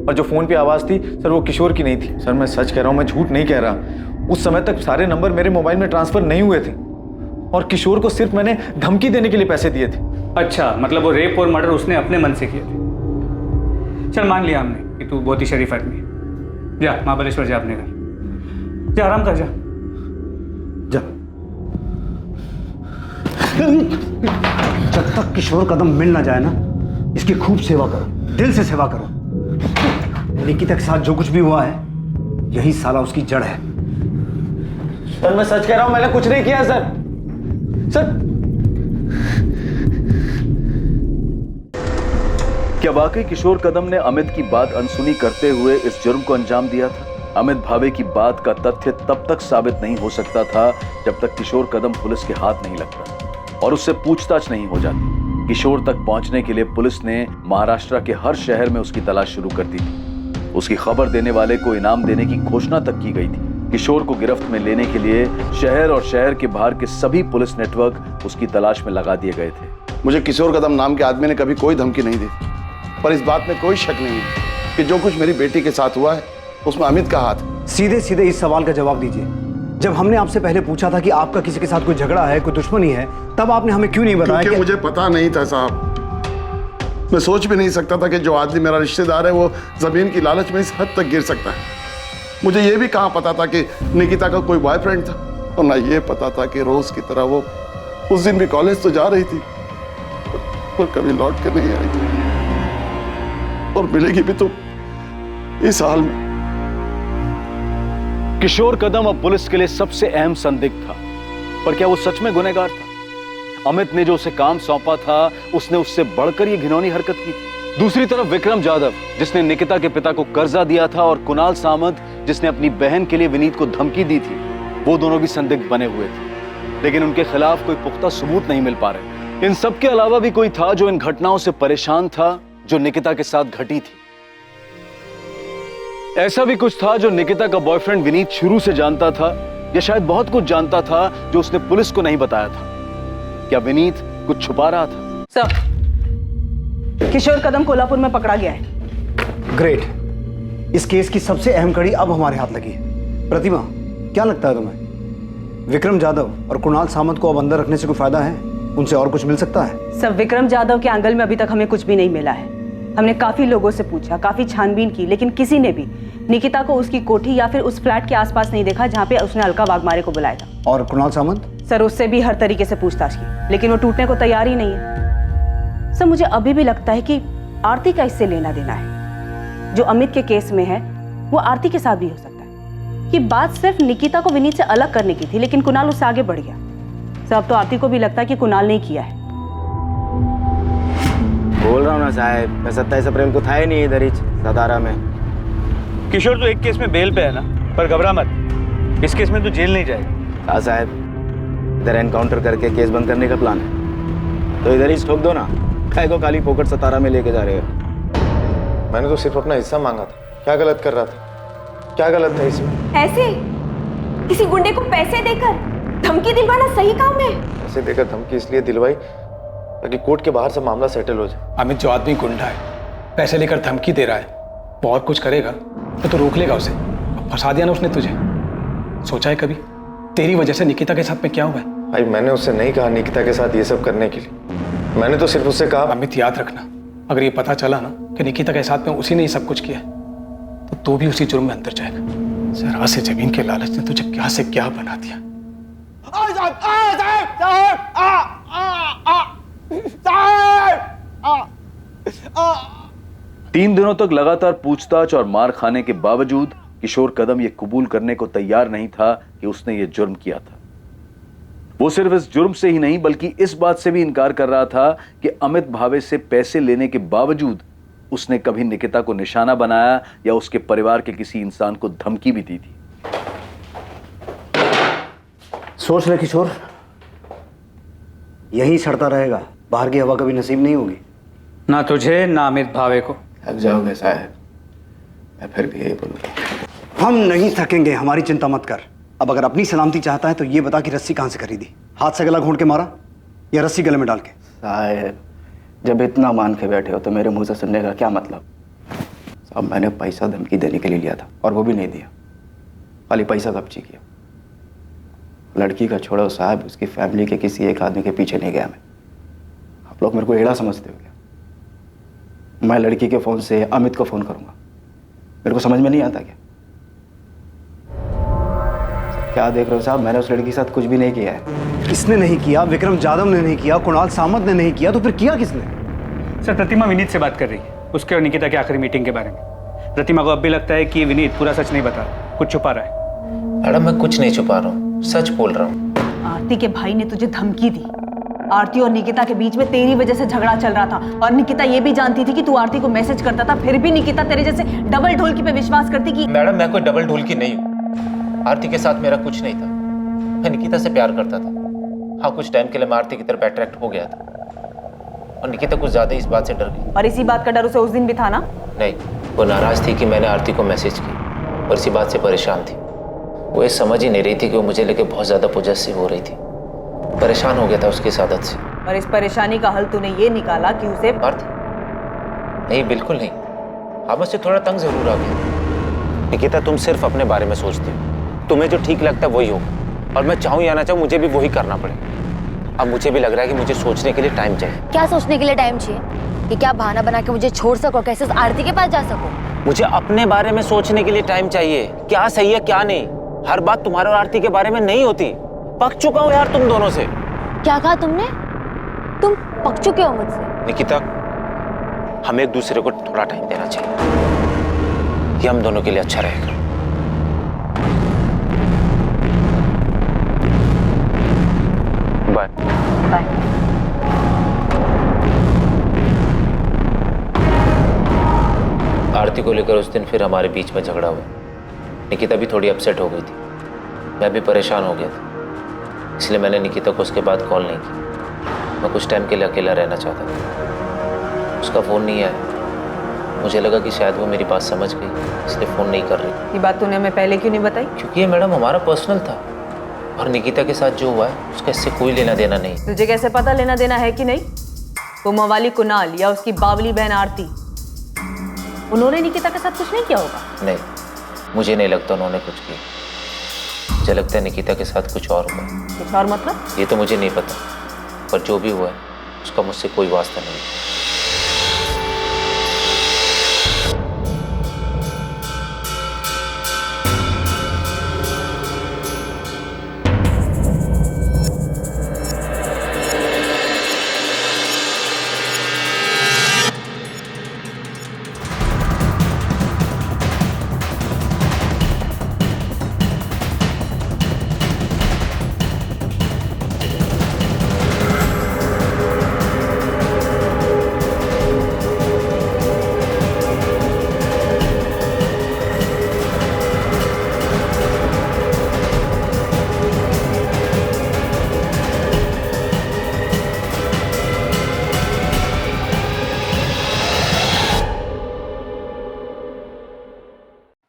J: और जो फोन पे आवाज थी सर वो किशोर की नहीं थी। सर मैं सच कह रहा हूँ, मैं झूठ नहीं कह रहा। उस समय तक सारे नंबर मेरे मोबाइल में ट्रांसफर नहीं हुए थे और किशोर को सिर्फ मैंने धमकी देने के लिए पैसे दिए थे।
C: अच्छा, मतलब वो रेप और मर्डर उसने अपने मन से किए थे। चल मान लिया हमने कि तू बहुत ही शरीफ आदमी है। जा महाबलेश्वर जा अपने घर, जा आराम कर, जा
I: जा। जब तक किशोर कदम मिल ना जाए ना, इसकी खूब सेवा करो, दिल से सेवा करो। निकिता के साथ जो कुछ भी हुआ है यही साला उसकी जड़ है।
J: सर मैं सच कह रहा हूं, मैंने कुछ नहीं किया सर। सर
A: क्या वाकई किशोर कदम ने अमित की बात अनसुनी करते हुए इस जुर्म को अंजाम दिया था? अमित भावे की बात का तथ्य तब तक साबित नहीं हो सकता था जब तक किशोर कदम पुलिस के हाथ नहीं लगता और उससे पूछताछ नहीं हो जाती। किशोर तक पहुंचने के लिए पुलिस ने महाराष्ट्र के हर शहर में उसकी तलाश शुरू कर दी थी। उसकी खबर देने वाले को इनाम देने की घोषणा तक की गई थी। किशोर को गिरफ्त में लेने के लिए शहर और शहर के बाहर के सभी पुलिस नेटवर्क उसकी तलाश में लगा दिए गए थे।
M: मुझे किशोर कदम नाम के आदमी ने कभी कोई धमकी नहीं दी, पर इस बात में कोई शक नहीं है कि जो कुछ मेरी बेटी के साथ हुआ है उसमें अमित का हाथ।
I: सीधे सीधे इस सवाल का जवाब दीजिए। जब हमने आपसे पहले पूछा था कि आपका किसी के साथ कोई झगड़ा है, कोई दुश्मनी है, तब आपने हमें क्यों नहीं बताया?
M: क्योंकि मुझे पता नहीं था साहब। मैं सोच भी नहीं सकता था कि जो आदमी मेरा रिश्तेदार है वो जमीन की लालच में इस हद तक गिर सकता है। मुझे ये भी कहाँ पता था कि निकिता का कोई बॉयफ्रेंड था, और ना ये पता था कि रोज की तरह वो उस दिन भी कॉलेज तो जा रही थी और कभी लौट कर नहीं आई, और मिलेगी भी तो इस हाल में।
A: किशोर कदम अब पुलिस के लिए सबसे अहम संदिग्ध था, पर क्या वो सच में गुनहगार था? अमित ने जो उसे काम सौंपा था उसने उससे बढ़कर ये घिनौनी हरकत की थी। दूसरी तरफ विक्रम जाधव, जिसने निकिता के पिता को कर्जा दिया था, और कुणाल सामंत, जिसने अपनी बहन के लिए विनीत को धमकी दी थी, वो दोनों भी संदिग्ध बने हुए थे, लेकिन उनके खिलाफ कोई पुख्ता सबूत नहीं मिल पा रहे। इन सब के अलावा भी कोई था जो इन घटनाओं से परेशान था जो निकिता के साथ घटी थी। ऐसा भी कुछ था जो निकिता का बॉयफ्रेंड विनीत शुरू से जानता था, या शायद बहुत कुछ जानता था जो उसने पुलिस को नहीं बताया था। क्या विनीत कुछ छुपा रहा था?
F: सर, किशोर कदम कोल्हापुर में पकड़ा गया है।
I: ग्रेट। इस केस की सबसे अहम कड़ी अब हमारे हाथ लगी है। प्रतिमा, क्या लगता है तुम्हें, विक्रम जाधव और कुणाल सामंत को अब अंदर रखने से कोई फायदा है? उनसे और कुछ मिल सकता है?
F: सर, विक्रम जाधव के एंगल में अभी तक हमें कुछ भी नहीं मिला है। हमने काफी लोगों से पूछा, काफी छानबीन की, लेकिन किसी ने भी निकिता को उसकी कोठी या फिर उस फ्लैट के आसपास नहीं देखा जहां पे उसने अलका वाघमारे को बुलाया था।
I: और कुणाल सामंत?
F: सर, उससे भी हर तरीके से पूछताछ की, लेकिन वो टूटने को तैयार ही नहीं है। सर, मुझे अभी भी लगता है कि आरती का इससे लेना देना है। जो अमित के केस में है वो आरती के साथ भी हो सकता है। कि बात सिर्फ निकिता को विनीत से अलग करने की थी, लेकिन कुणाल उससे आगे बढ़ गया। सर, अब तो आरती को भी लगता है कि कुणाल ने किया है।
R: बोल रहा हूँ ना साहब, मैं 27 अप्रैल को था ही नहीं इधर ही सतारा में।
S: किशोर तो एक केस में बेल पे है ना, पर घबरा मत, इस केस में तो जेल नहीं जाएगा।
R: हाँ साहब, इधर एनकाउंटर करके केस बंद करने का प्लान है, तो इधर ही ठोक दो ना। काय को काली पोकट सतारा में लेके जा रहे हो?
J: मैंने तो सिर्फ अपना हिस्सा मांगा था। क्या गलत कर रहा था? क्या गलत था इसमें?
K: ऐसे किसी गुंडे को पैसे देकर धमकी दिलवाना सही काम है?
J: पैसे देकर धमकी इसलिए दिलवाई ताकि कोर्ट के बाहर से मामला सेटल हो जाए।
Q: अमित जो आदमी गुंडा है, पैसे लेकर धमकी दे रहा है, वो और कुछ करेगा तो रोक लेगा उसे। फंसा दिया ना उसने तुझे। सोचा है कभी तेरी वजह से निकिता के साथ में क्या हुआ है?
J: भाई मैंने उससे नहीं कहा निकिता के साथ ये सब करने के लिए। मैंने तो सिर्फ उससे कहा।
Q: अमित, याद रखना, अगर ये पता चला ना कि निकिता के साथ में उसी ने ये सब कुछ किया तो तू भी उसी जुर्म में अंदर जाएगा। जरा से जमीन के लालच ने तुझे क्या से क्या बना दिया।
A: तीन दिनों तक लगातार पूछताछ और मार खाने के बावजूद किशोर कदम ये कबूल करने को तैयार नहीं था कि उसने ये जुर्म किया था। वो सिर्फ इस जुर्म से ही नहीं बल्कि इस बात से भी इनकार कर रहा था कि अमित भावे से पैसे लेने के बावजूद उसने कभी निकिता को निशाना बनाया या उसके परिवार के किसी इंसान को धमकी भी दी थी।
I: सोच ले किशोर, यही सड़ता रहेगा, बाहर की हवा कभी नसीब नहीं होगी।
C: ना तुझे ना अमित भावे को।
R: थक जाओगे साहब, मैं फिर भी यही बोलूँगा।
I: हम नहीं थकेंगे, हमारी चिंता मत कर। अब अगर अपनी सलामती चाहता है तो ये बता कि रस्सी कहाँ से खरीदी? हाथ से गला घोंट के मारा या रस्सी गले में डाल के?
R: साहब, जब इतना मान के बैठे हो तो मेरे मुंह से सुनने का क्या मतलब? अब मैंने पैसा धमकी देने के लिए लिया था और वो भी नहीं दिया, खाली पैसा कब्जी किया। लड़की का छोड़ो साहब, उसकी फैमिली के किसी एक आदमी के पीछे नहीं गया मैं। आप लोग मेरे को एड़ा समझते हो क्या? मैं लड़की के फोन से अमित को फोन करूंगा, मेरे को समझ में नहीं आता क्या? क्या देख रहे हो साहब, मैंने उस लड़की के साथ कुछ भी नहीं किया है।
I: किसने नहीं किया? विक्रम जाधव ने नहीं किया, कुणाल सामंत ने नहीं किया, तो फिर किया किसने?
C: सर प्रतिमा विनीत से बात कर रही है, उसके और निकिता की आखिरी मीटिंग के बारे में। प्रतिमा को अब भी लगता है कि ये विनीत पूरा सच नहीं बता रहा, कुछ छुपा रहा है।
T: मैडम मैं कुछ नहीं छुपा रहा हूँ, सच बोल रहा हूँ।
F: आरती के भाई ने तुझे धमकी दी। आरती और निकिता के बीच में तेरी वजह से झगड़ा चल रहा था और निकिता ये भी जानती थी कि तू आरती को मैसेज करता था, फिर भी निकिता तेरे जैसे डबल ढोलकी पे विश्वास करती कि
T: मैडम मैं कोई डबल ढोलकी नहीं हूँ। आरती के साथ मेरा कुछ नहीं था, मैं निकिता से प्यार करता था। हाँ कुछ टाइम के लिए मैं आरती की तरफ अट्रैक्ट हो गया था और निकिता कुछ ज्यादा इस बात से डर गई।
F: और इसी बात का डर उसे उस दिन भी था ना?
T: नहीं, वो नाराज थी कि मैंने आरती को मैसेज की और इसी बात से परेशान थी। वो ये समझ ही नहीं रही थी कि वो मुझे लेके बहुत ज्यादा पॉजेसिव हो रही थी। परेशान हो गया था उसकी इस आदत से।
F: और इस परेशानी का हल तूने ये निकाला कि उसे
T: नहीं बिल्कुल नहीं, हाँ मुझसे थोड़ा तंग जरूर आ गया। निकिता तुम सिर्फ अपने बारे में सोचती हो, तुम्हें जो ठीक लगता है वही होगा और मैं चाहूँ या ना चाहूँ मुझे भी वही करना पड़ेगा। अब मुझे भी लग रहा है कि मुझे सोचने के लिए टाइम चाहिए।
L: क्या सोचने के लिए टाइम चाहिए? कि क्या बहाना बना के मुझे छोड़ सको, कैसे उस आरती के पास जा सको?
T: मुझे अपने बारे में सोचने के लिए टाइम चाहिए, क्या सही है क्या नहीं। हर बात तुम्हारे और आरती के बारे में नहीं होती। पक चुका हूँ यार तुम दोनों से।
L: क्या कहा तुमने? तुम पक चुके हो मुझसे?
T: निकिता हमें एक दूसरे को थोड़ा टाइम देना चाहिए, ये हम दोनों के लिए अच्छा रहेगा। Bye
L: bye.
T: आरती को लेकर उस दिन फिर हमारे बीच में झगड़ा हुआ। निकिता भी थोड़ी अपसेट हो गई थी, मैं भी परेशान हो गया था, इसलिए मैंने निकिता को उसके बाद कॉल नहीं की। मैं कुछ टाइम के लिए अकेला रहना चाहता था। उसका फ़ोन नहीं आया, मुझे लगा कि शायद वो मेरी बात समझ गई, इसलिए फ़ोन नहीं कर रही।
F: ये बात तूने हमें पहले क्यों नहीं बताई?
T: क्योंकि ये मैडम हमारा पर्सनल था और निकिता के साथ जो हुआ है उसका इससे कोई लेना देना नहीं।
F: तुझे कैसे पता लेना देना है कि नहीं? वो मवाली कुणाल या उसकी बावली बहन आरती, उन्होंने निकिता के साथ कुछ नहीं किया होगा?
T: नहीं, मुझे नहीं लगता उन्होंने कुछ किया। मुझे लगता है निकिता के साथ कुछ और हुआ।
F: कुछ और मतलब?
T: ये तो मुझे नहीं पता, पर जो भी हुआ है उसका मुझसे कोई वास्ता नहीं।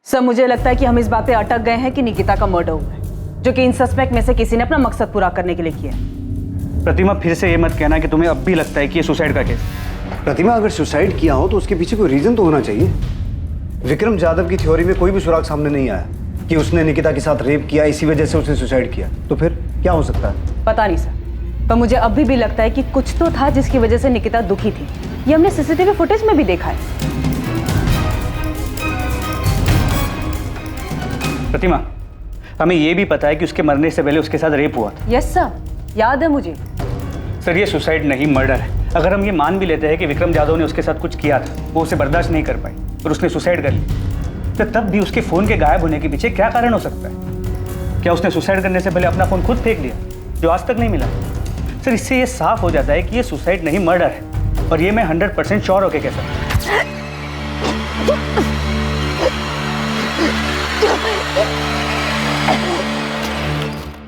F: सर मुझे लगता है कि हम इस बात पे अटक गए हैं कि निकिता का मर्डर हुआ है, जो कि इन सस्पेक्ट में से किसी ने अपना मकसद पूरा करने के लिए किया है।
C: प्रतिमा फिर से ये मत कहना कि तुम्हें अब भी लगता है कि ये सुसाइड का केस।
I: प्रतिमा अगर सुसाइड किया हो तो उसके पीछे कोई रीजन तो होना चाहिए। विक्रम जाधव की थ्योरी में कोई भी सुराग सामने नहीं आया कि उसने निकिता के साथ रेप किया, इसी वजह से उसने सुसाइड किया। तो फिर क्या हो सकता है?
F: पता नहीं सर, पर मुझे अभी भी लगता है कि कुछ तो था जिसकी वजह से निकिता दुखी थी। ये हमने सीसीटीवी फुटेज में भी देखा है।
C: प्रतिमा, हमें यह भी पता है कि उसके मरने से पहले उसके साथ रेप हुआ था।
F: यस सर, याद है मुझे।
C: सर ये सुसाइड नहीं मर्डर है। अगर हम ये मान भी लेते हैं कि विक्रम जाधव ने उसके साथ कुछ किया था, वो उसे बर्दाश्त नहीं कर पाई और उसने सुसाइड कर ली, तो तब भी उसके फ़ोन के गायब होने के पीछे क्या कारण हो सकता है? क्या उसने सुसाइड करने से पहले अपना फ़ोन खुद फेंक दिया, जो आज तक नहीं मिला? सर इससे ये साफ हो जाता है कि ये सुसाइड नहीं मर्डर है, और ये मैं 100% श्योर होके कह सकता हूँ।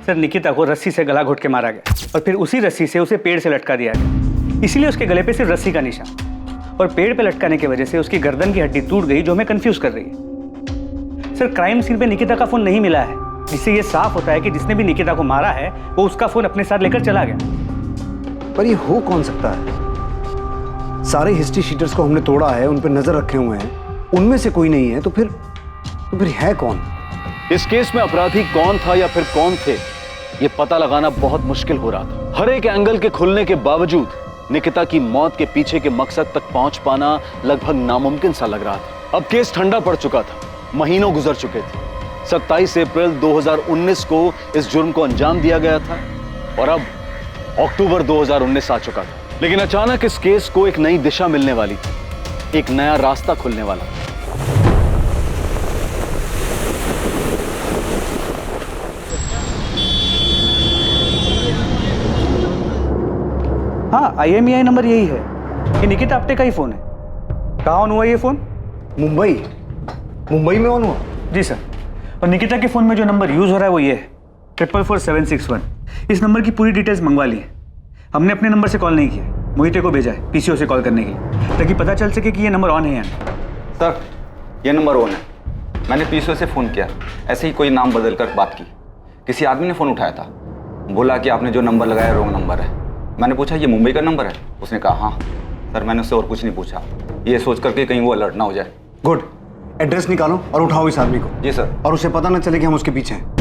C: सर निकिता को रस्सी से गला घोट के मारा गया और फिर उसी रस्सी से उसे पेड़ से लटका दिया गया, इसीलिए उसके गले पे सिर्फ रस्सी का निशान, और पेड़ पे लटकाने की वजह से उसकी गर्दन की हड्डी टूट गई, जो हमें कंफ्यूज कर रही है। सर क्राइम सीन पे निकिता का फोन नहीं मिला है, जिससे ये साफ होता है कि जिसने भी निकिता को मारा है वो उसका फोन अपने साथ लेकर चला गया।
I: पर ये हो कौन सकता है? सारे हिस्ट्री शीटर्स को हमने तोड़ा है, उन पर नजर रखे हुए हैं, उनमें से कोई नहीं है तो फिर है कौन?
A: इस केस में अपराधी कौन था या फिर कौन थे, यह पता लगाना बहुत मुश्किल हो रहा था। हर एक एंगल के खुलने के बावजूद निकिता की मौत के पीछे के मकसद तक पहुंच पाना लगभग नामुमकिन सा लग रहा था। अब केस ठंडा पड़ चुका था, महीनों गुजर चुके थे। 27 अप्रैल 2019 को इस जुर्म को अंजाम दिया गया था और अब अक्टूबर 2019 आ चुका था। लेकिन अचानक इस केस को एक नई दिशा मिलने वाली थी, एक नया रास्ता खुलने वाला था।
C: हाँ, IMEI नंबर यही है। ये निकिता आप्टे का ही फोन है। कहाँ ऑन हुआ ये फोन?
I: मुंबई में ऑन हुआ?
C: जी सर। और निकिता के फोन में जो नंबर यूज हो रहा है वो ये है 44761। इस नंबर की पूरी डिटेल्स मंगवा ली है। हमने अपने नंबर से कॉल नहीं किया, मोहिते को भेजा है PCO से कॉल करने के लिए, ताकि पता चल सके कि ये नंबर ऑन है या नहीं।
J: सर ये नंबर ऑन है। मैंने PCO से फ़ोन किया, ऐसे ही कोई नाम बदल कर बात की। किसी आदमी ने फ़ोन उठाया था, बोला कि आपने जो नंबर लगाया रॉन्ग नंबर है। मैंने पूछा ये मुंबई का नंबर है? उसने कहा हाँ। सर मैंने उससे और कुछ नहीं पूछा, ये सोच करके कहीं वो अलर्ट ना हो जाए।
I: गुड, एड्रेस निकालो और उठाओ इस आदमी को।
J: जी सर।
I: और उसे पता ना चले कि हम उसके पीछे हैं।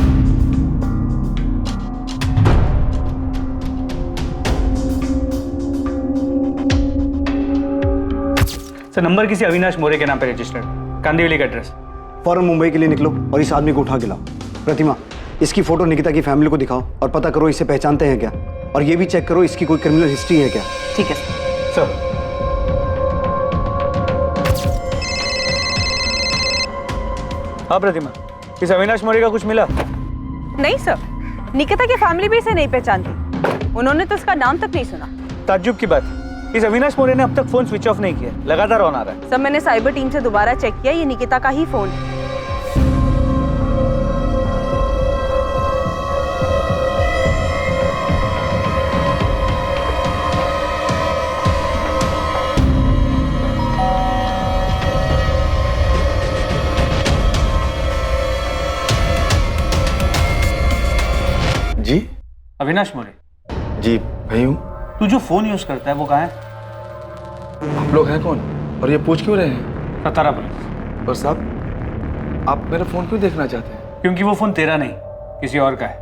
C: सर नंबर किसी अविनाश मोरे के नाम पे रजिस्टर्ड, कांदिवली का एड्रेस।
I: फौरन मुंबई के लिए निकलो और इस आदमी को उठा के लाओ। प्रतिमा, इसकी फोटो निकिता की फैमिली को दिखाओ और पता करो इसे पहचानते हैं क्या, और ये भी चेक करो इसकी कोई क्रिमिनल हिस्ट्री है क्या।
F: ठीक है
C: सर। हाँ प्रतिमा, इस अविनाश मोरे का कुछ मिला?
F: नहीं सर, निकिता की फैमिली भी इसे नहीं पहचानती। उन्होंने तो इसका नाम तक नहीं सुना।
C: ताज्जुब की बात, इस अविनाश मोरे ने अब तक फोन स्विच ऑफ नहीं किया, लगातार ऑन आ रहा है।
F: सर मैंने साइबर टीम से दोबारा चेक किया, ये निकिता का ही फोन है।
J: जी
C: अविनाश मोरे।
J: जी भाई हूँ।
C: तू जो फोन यूज करता है वो कहाँ है?
J: आप लोग हैं कौन और ये पूछ क्यों रहे हैं?
C: सतारा पुलिस।
J: और साहब आप मेरा फोन क्यों देखना चाहते हैं?
C: क्योंकि वो फोन तेरा नहीं, किसी और का है।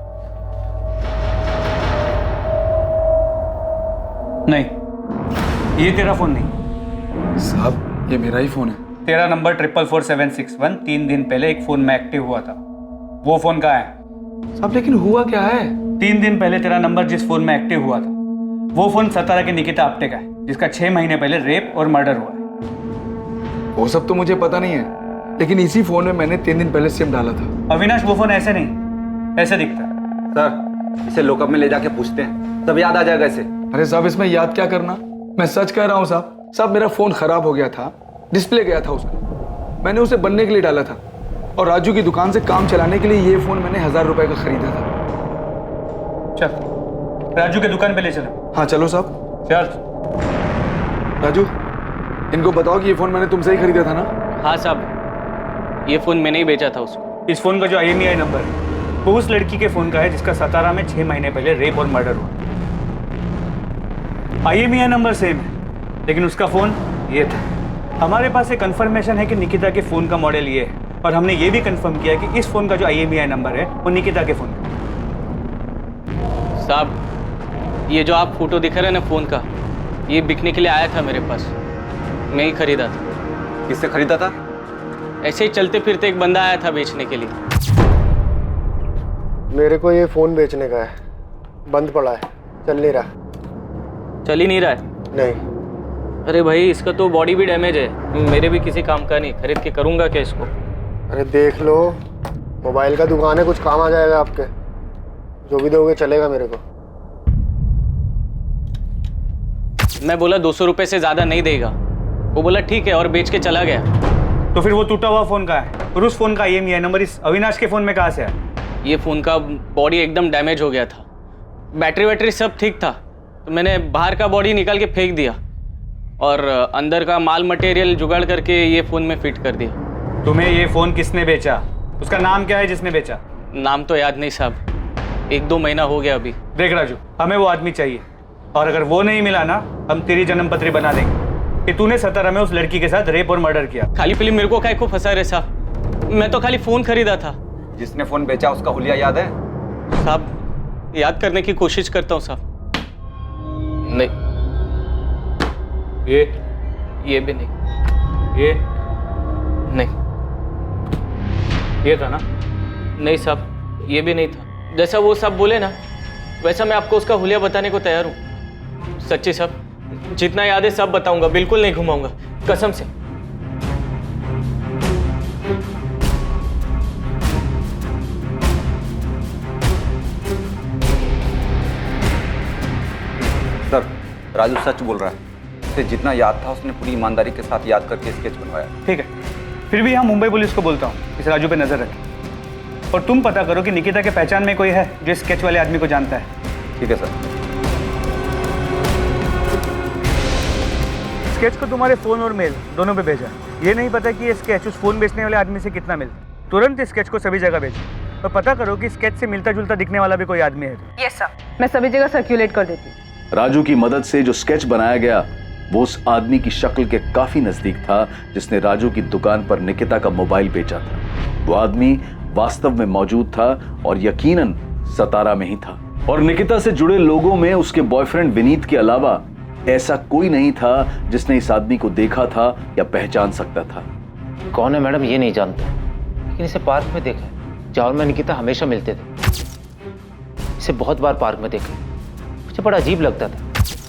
C: नहीं, ये तेरा फोन नहीं।
J: साहब ये मेरा ही फोन है।
C: तेरा नंबर 44761 3 दिन पहले एक फोन में एक्टिव हुआ था। वो फोन कहाँ है?
J: साहब लेकिन हुआ क्या है?
C: 3 दिन पहले तेरा नंबर जिस फोन में एक्टिव हुआ था वो फोन सतारा के निकिता आप्टे का है, जिसका 6 महीने पहले रेप और मर्डर हुआ है।
J: वो सब तो मुझे पता नहीं है, लेकिन इसी फोन में मैंने 3 दिन पहले सिम डाला था।
C: अविनाश वो फोन ऐसे नहीं, ऐसे दिखता है।
J: सर इसे लॉकअप में ले जाके पूछते हैं, तब याद आ जाएगा इसे। अरे साहब इसमें याद क्या करना, मैं सच कह रहा हूँ साहब। साहब मेरा फोन खराब हो गया था, डिस्प्ले गया था उसका, मैंने उसे बनने के लिए डाला था और राजू की दुकान से काम चलाने के लिए ये फोन मैंने 1000 रुपए का खरीदा था।
C: चल राजू के दुकान पे ले चलो।
J: हाँ चलो साहब।
C: चल
J: राजू इनको बताओ कि ये फोन मैंने तुमसे ही खरीदा था ना?
U: हाँ साहब, ये फोन मैंने ही बेचा था उसको।
C: इस फोन का जो IMEI नंबर है वो उस लड़की के फोन का है जिसका सतारा में 6 महीने पहले रेप और मर्डर हुआ। IMEI नंबर सेम है, लेकिन उसका फोन ये था। हमारे पास एक कंफर्मेशन है कि निकिता के फोन का मॉडल ये है, और हमने ये भी कंफर्म किया कि इस फोन का जो IMEI नंबर है वो निकिता के फोन का।
U: साहब ये जो आप फोटो दिखा रहे हैं ना फोन का, ये बिकने के लिए आया था मेरे पास, मैं ही खरीदा था।
J: किससे खरीदा था?
U: ऐसे ही चलते फिरते एक बंदा आया था बेचने के लिए।
V: मेरे को ये फोन बेचने का है, बंद पड़ा है, चल नहीं रहा।
U: चल ही नहीं रहा है?
V: नहीं।
U: अरे भाई इसका तो बॉडी भी डैमेज है, मेरे भी किसी काम का नहीं, खरीद के करूंगा क्या इसको?
V: अरे देख लो, मोबाइल का दुकान है, कुछ काम आ जाएगा आपके। जो भी दोगे चलेगा मेरे को।
U: मैं बोला 200 रुपए से ज्यादा नहीं देगा, वो बोला ठीक है और बेच के चला गया।
C: तो फिर वो टूटा हुआ फोन का है और उस फोन का IMEI नंबर इस अविनाश के फोन में कहाँ से आया?
U: ये फोन का बॉडी एकदम डैमेज हो गया था, बैटरी वैटरी सब ठीक था, तो मैंने बाहर का बॉडी निकाल के फेंक दिया और अंदर का माल मटेरियल जुगाड़ करके ये फोन में फिट कर दिया।
C: तुम्हें ये फोन किसने बेचा? उसका नाम क्या है जिसने बेचा?
U: नाम तो याद नहीं साहब, 1-2 महीना हो गया अभी।
C: देख राजू, हमें वो आदमी चाहिए, और अगर वो नहीं मिला ना हम तेरी जन्मपत्री बना देंगे। कि तूने सतारा में उस लड़की के साथ रेप और मर्डर किया।
U: खाली पीली मेरे को काय को फंसा रहे साहब, मैं तो खाली फोन खरीदा था।
J: जिसने फोन बेचा उसका हुलिया याद है?
U: साहब याद करने की कोशिश करता हूँ साहब। नहीं, ये भी नहीं,
C: ये
U: नहीं,
C: ये था ना?
U: नहीं साहब, ये भी नहीं था। जैसा वो सब बोले ना वैसा मैं आपको उसका हुलिया बताने को तैयार हूँ। सच्ची साहब, जितना याद है सब बताऊंगा, बिल्कुल नहीं घुमाऊंगा, कसम से।
J: सर, राजू सच बोल रहा है। उसे जितना याद था उसने पूरी ईमानदारी के साथ याद करके स्केच बनवाया।
C: ठीक है, फिर भी यहाँ मुंबई पुलिस को बोलता हूँ इस राजू पे नजर रखें, और तुम पता करो कि निकिता के पहचान में कोई है जो स्केच वाले आदमी को जानता है।
J: ठीक है सर।
C: स्केच को तुम्हारे फोन और मेल दोनों पे भेजा। ये नहीं पता कि ये स्केच उस फोन बेचने वाले आदमी से कितना मिलता। तुरंत इस स्केच को सभी जगह भेजो और पता करो कि स्केच से मिलता जुलता दिखने वाला भी कोई आदमी है।
F: यस सर, मैं सभी जगह सर्कुलेट कर देती हूँ।
A: राजू की मदद से जो स्केच बनाया गया वो उस आदमी की शक्ल के काफी नजदीक था जिसने राजू की दुकान पर निकिता का मोबाइल बेचा था। वो आदमी वास्तव में मौजूद था और यकीनन सतारा में ही था। और निकिता से जुड़े लोगों में उसके बॉयफ्रेंड विनीत के अलावा ऐसा कोई नहीं था जिसने इस आदमी को देखा था या पहचान सकता था।
T: कौन है मैडम ये नहीं जानता, लेकिन इसे पार्क में देखा है। जहाँ मैं निकिता हमेशा मिलते थे, इसे बहुत बार पार्क में देखा। मुझे बड़ा अजीब लगता था।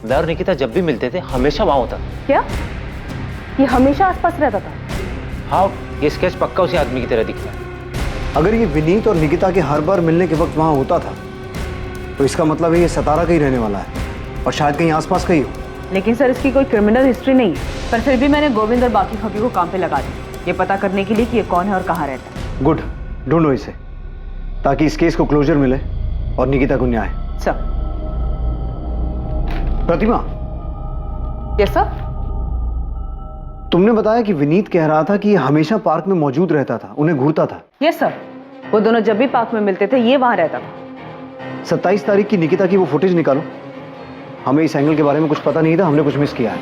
T: मैं और निकिता जब भी मिलते थे हमेशा वहाँ होता था।
F: क्या ये हमेशा आसपास रहता था?
T: हाँ, ये स्केच पक्का उसी आदमी की तरह दिख रहा है।
I: अगर ये विनीत और निकिता के हर बार मिलने के वक्त वहाँ होता था तो इसका मतलब है ये सतारा का ही रहने वाला है और शायद कहीं आसपास का ही हो।
F: लेकिन सर इसकी कोई क्रिमिनल हिस्ट्री नहीं है, पर फिर भी मैंने गोविंद और बाकी खबी को काम पे लगा दिया ये पता करने के लिए कि ये कौन है और कहाँ रहता है।
I: गुड, ढूंढो इसे ताकि इस केस को क्लोजर मिले और निकिता को न्याय।
F: सर।
I: प्रतिमा।
F: Yes sir.
I: तुमने बताया कि विनीत कह रहा था कि ये हमेशा पार्क में मौजूद रहता था, उन्हें घूरता था।
F: यस सर, वो दोनों जब भी पार्क में मिलते थे ये वहां रहता था।
I: 27 तारीख की निकिता की वो फुटेज निकालो। हमें इस एंगल के बारे में कुछ पता नहीं था, हमने कुछ मिस किया है।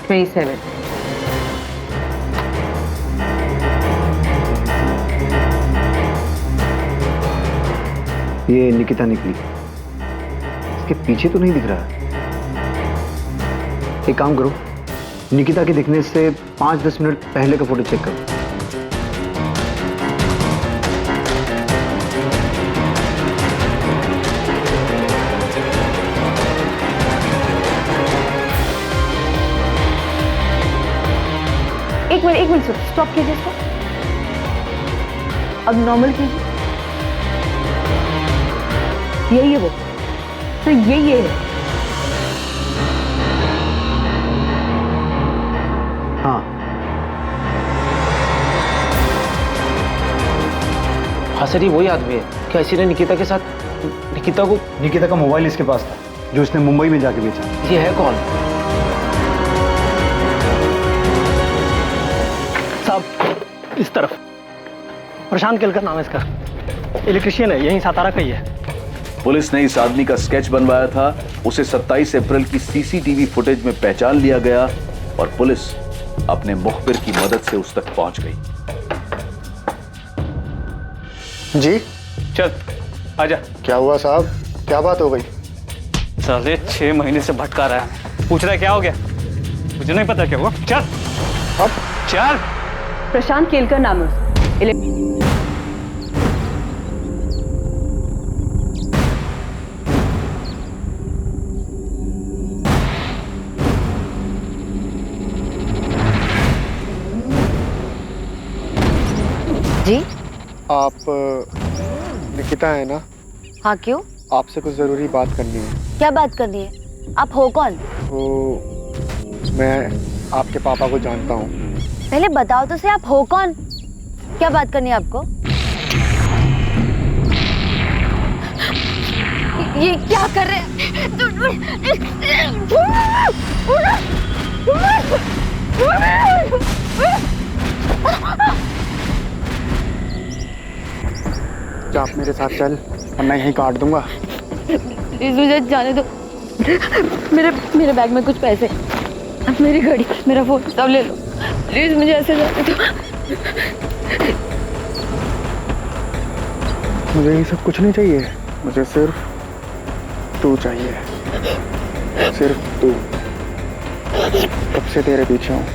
F: 27।
I: ये निकिता निकली, इसके पीछे तो नहीं दिख रहा है। एक काम करो, निकिता के दिखने से 5-10 मिनट पहले का फोटो चेक करो।
F: एक मिनट सर, स्टॉप कीजिए इसको। अब नॉर्मल कीजिए। यही है वो सर, यही है।
I: हाँ
T: हाँ सर, ये वही आदमी है। क्या इसी ने निकिता के साथ
I: निकिता का मोबाइल इसके पास था जो इसने मुंबई में जाके बेचा।
T: ये है कौन?
O: साहब इस तरफ प्रशांत केलकर नाम है इसका, इलेक्ट्रिशियन है, यहीं सातारा का ही है।
A: पुलिस ने इस आदमी का स्केच बनवाया था। उसे 27 अप्रैल की सीसीटीवी फुटेज में पहचान लिया गया और पुलिस अपने मुखबिर की मदद से उस तक पहुंच गई।
V: जी
C: चल आजा।
V: क्या हुआ साहब, क्या बात हो गई?
C: साले 6 महीने से भटका रहा है, पूछ रहा है क्या हो गया? मुझे नहीं पता क्या हुआ। चल अब चल।
F: प्रशांत केलकर नाम है उसका।
L: जी
V: आप निकिता है ना?
L: हाँ, क्यों?
V: आपसे कुछ जरूरी बात करनी है।
L: क्या बात करनी है? आप हो कौन?
V: तो मैं आपके पापा को जानता हूँ।
L: पहले बताओ तो सही, आप हो कौन? क्या बात करनी है आपको? ये क्या कर रहे हैं?
V: क्या आप मेरे साथ चल, वरना यहीं काट दूंगा।
L: प्लीज मुझे जाने दो। मेरे बैग में कुछ पैसे, मेरी घड़ी, मेरा फोन सब ले लो प्लीज, मुझे ऐसे जाने दो।
V: मुझे ये सब कुछ नहीं चाहिए, मुझे सिर्फ तू चाहिए, सिर्फ तू। कब से तेरे पीछे हूँ,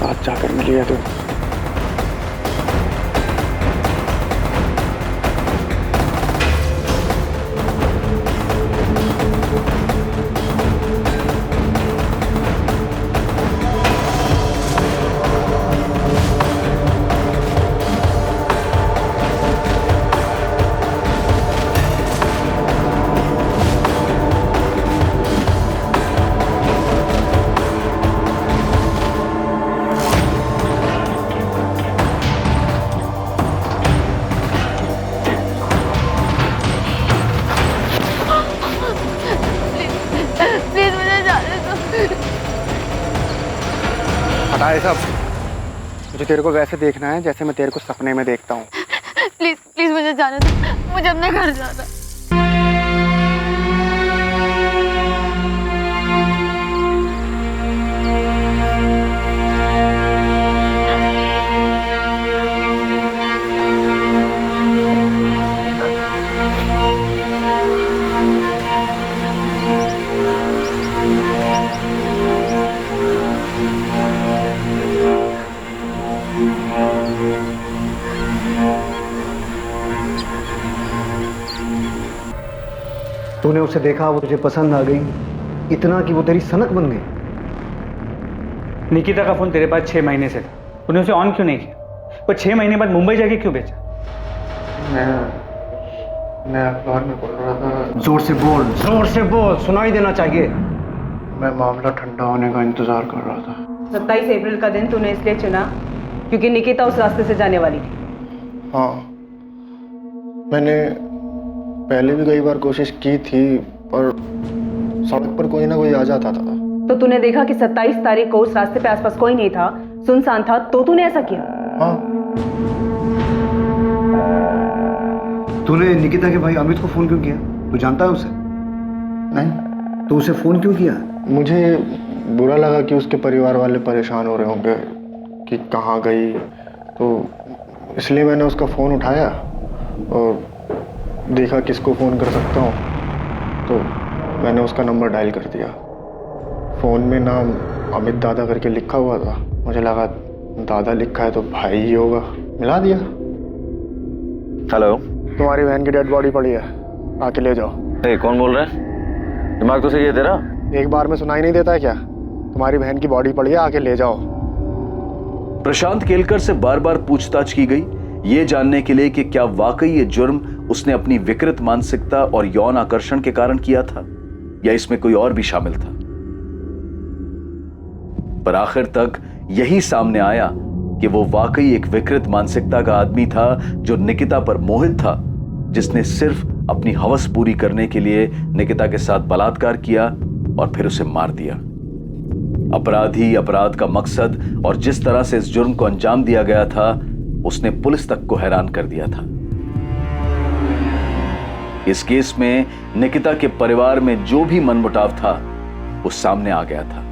V: आज जाकर मिली है तू।
L: प्लीज मुझे जाने दो।
V: हटा ये सब, मुझे तेरे को वैसे देखना है जैसे मैं तेरे को सपने में देखता हूँ।
L: प्लीज प्लीज मुझे जाने दो, मुझे अपने घर जाना।
I: तूने उसे देखा, वो तुझे पसंद आ गई, इतना कि वो तेरी सनक बन गई।
C: निकिता का फोन तेरे पास 6 महीने से था, तूने उसे ऑन क्यों नहीं किया? वो 6 महीने बाद मुंबई जाके क्यों बेचा?
V: मैं अखबार में पढ़ रहा था।
I: जोर से बोल, जोर से बोल, सुनाई देना चाहिए।
V: मैं मामला ठंडा होने का इंतजार कर रहा था।
F: 27 अप्रैल का दिन तूने इसलिए चुना क्योंकि निकिता उस रास्ते से जाने वाली थी।
V: हाँ, मैंने पहले भी कई बार कोशिश की थी, पर सड़क पर कोई ना कोई आ जाता था।
F: तो तूने देखा कि 27 तारीख को उस रास्ते पे आसपास कोई नहीं था, सुनसान था, तो तूने ऐसा किया?
V: हाँ।
I: तूने निकिता के भाई अमित को फोन क्यों किया? तू जानता है उसे?
V: नहीं।
I: तो उसे फोन क्यों किया?
V: मुझे बुरा लगा कि उसके परिवार वाले परेशान हो रहे होंगे कि कहाँ गई, तो इसलिए मैंने उसका फ़ोन उठाया और देखा किसको फ़ोन कर सकता हूँ, तो मैंने उसका नंबर डायल कर दिया। फ़ोन में नाम अमित दादा करके लिखा हुआ था, मुझे लगा दादा लिखा है तो भाई ही होगा, मिला दिया।
G: हेलो,
V: तुम्हारी बहन की डेड बॉडी पड़ी है, आके ले जाओ।
G: कौन बोल रहा है? दिमाग तो सही है तेरा?
V: एक बार में सुनाई नहीं देता है क्या? तुम्हारी बहन की बॉडी पड़ी है, आके ले जाओ।
A: प्रशांत केलकर से बार बार पूछताछ की गई, ये जानने के लिए कि क्या वाकई ये जुर्म उसने अपनी विकृत मानसिकता और यौन आकर्षण के कारण किया था या इसमें कोई और भी शामिल था। पर आखिर तक यही सामने आया कि वो वाकई एक विकृत मानसिकता का आदमी था जो निकिता पर मोहित था, जिसने सिर्फ अपनी हवस पूरी करने के लिए निकिता के साथ बलात्कार किया और फिर उसे मार दिया। अपराधी, अपराध का मकसद और जिस तरह से इस जुर्म को अंजाम दिया गया था, उसने पुलिस तक को हैरान कर दिया था। इस केस में निकिता के परिवार में जो भी मनमुटाव था वो सामने आ गया था।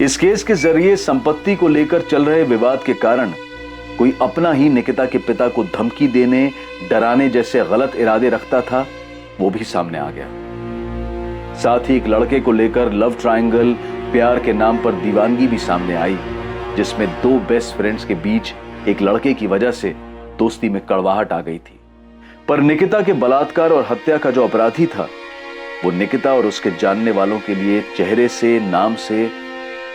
A: इस केस के जरिए संपत्ति को लेकर चल रहे विवाद के कारण कोई अपना ही निकिता के पिता को धमकी देने, डराने जैसे गलत इरादे रखता था, वो भी सामने आ गया। साथ ही एक लड़के को लेकर लव ट्रायंगल, प्यार के नाम पर दीवानगी भी सामने आई, जिसमें 2 बेस्ट फ्रेंड्स के बीच एक लड़के की वजह से दोस्ती में कड़वाहट आ गई थी। पर निकिता के बलात्कार और हत्या का जो अपराधी था, वो निकिता और उसके जानने वालों के लिए चेहरे से, नाम से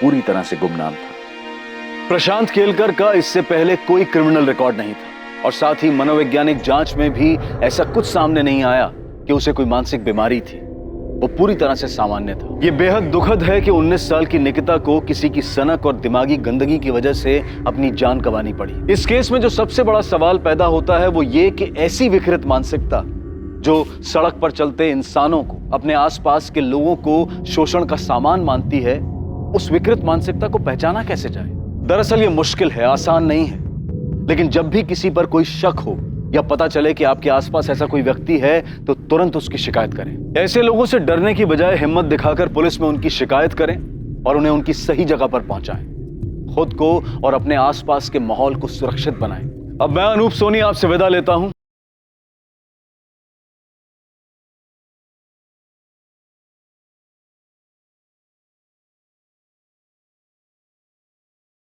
A: पूरी तरह से गुमनाम था। प्रशांत केलकर का इससे पहले कोई क्रिमिनल रिकॉर्ड नहीं था और साथ ही मनोवैज्ञानिक जांच में भी ऐसा कुछ सामने नहीं आया कि उसे कोई मानसिक बीमारी थी। वो पूरी तरह से सामान्य था। ये बेहद दुखद है कि 19 साल की निकिता को किसी की सनक और दिमागी गंदगी की वजह से अपनी जान गंवानी पड़ी। इस केस में जो सबसे बड़ा सवाल पैदा होता है वो ये कि ऐसी विकृत मानसिकता जो सड़क पर चलते इंसानों को, अपने आसपास के लोगों को शोषण का सामान मानती है, उस विकृत मानसिकता को पहचाना कैसे जाए? दरअसल ये मुश्किल है, आसान नहीं है, लेकिन जब भी किसी पर कोई शक हो या पता चले कि आपके आसपास ऐसा कोई व्यक्ति है तो तुरंत उसकी शिकायत करें। ऐसे लोगों से डरने की बजाय हिम्मत दिखाकर पुलिस में उनकी शिकायत करें और उन्हें उनकी सही जगह पर पहुंचाएं। खुद को और अपने आसपास के माहौल को सुरक्षित बनाएं। अब मैं अनूप सोनी आपसे विदा लेता हूं।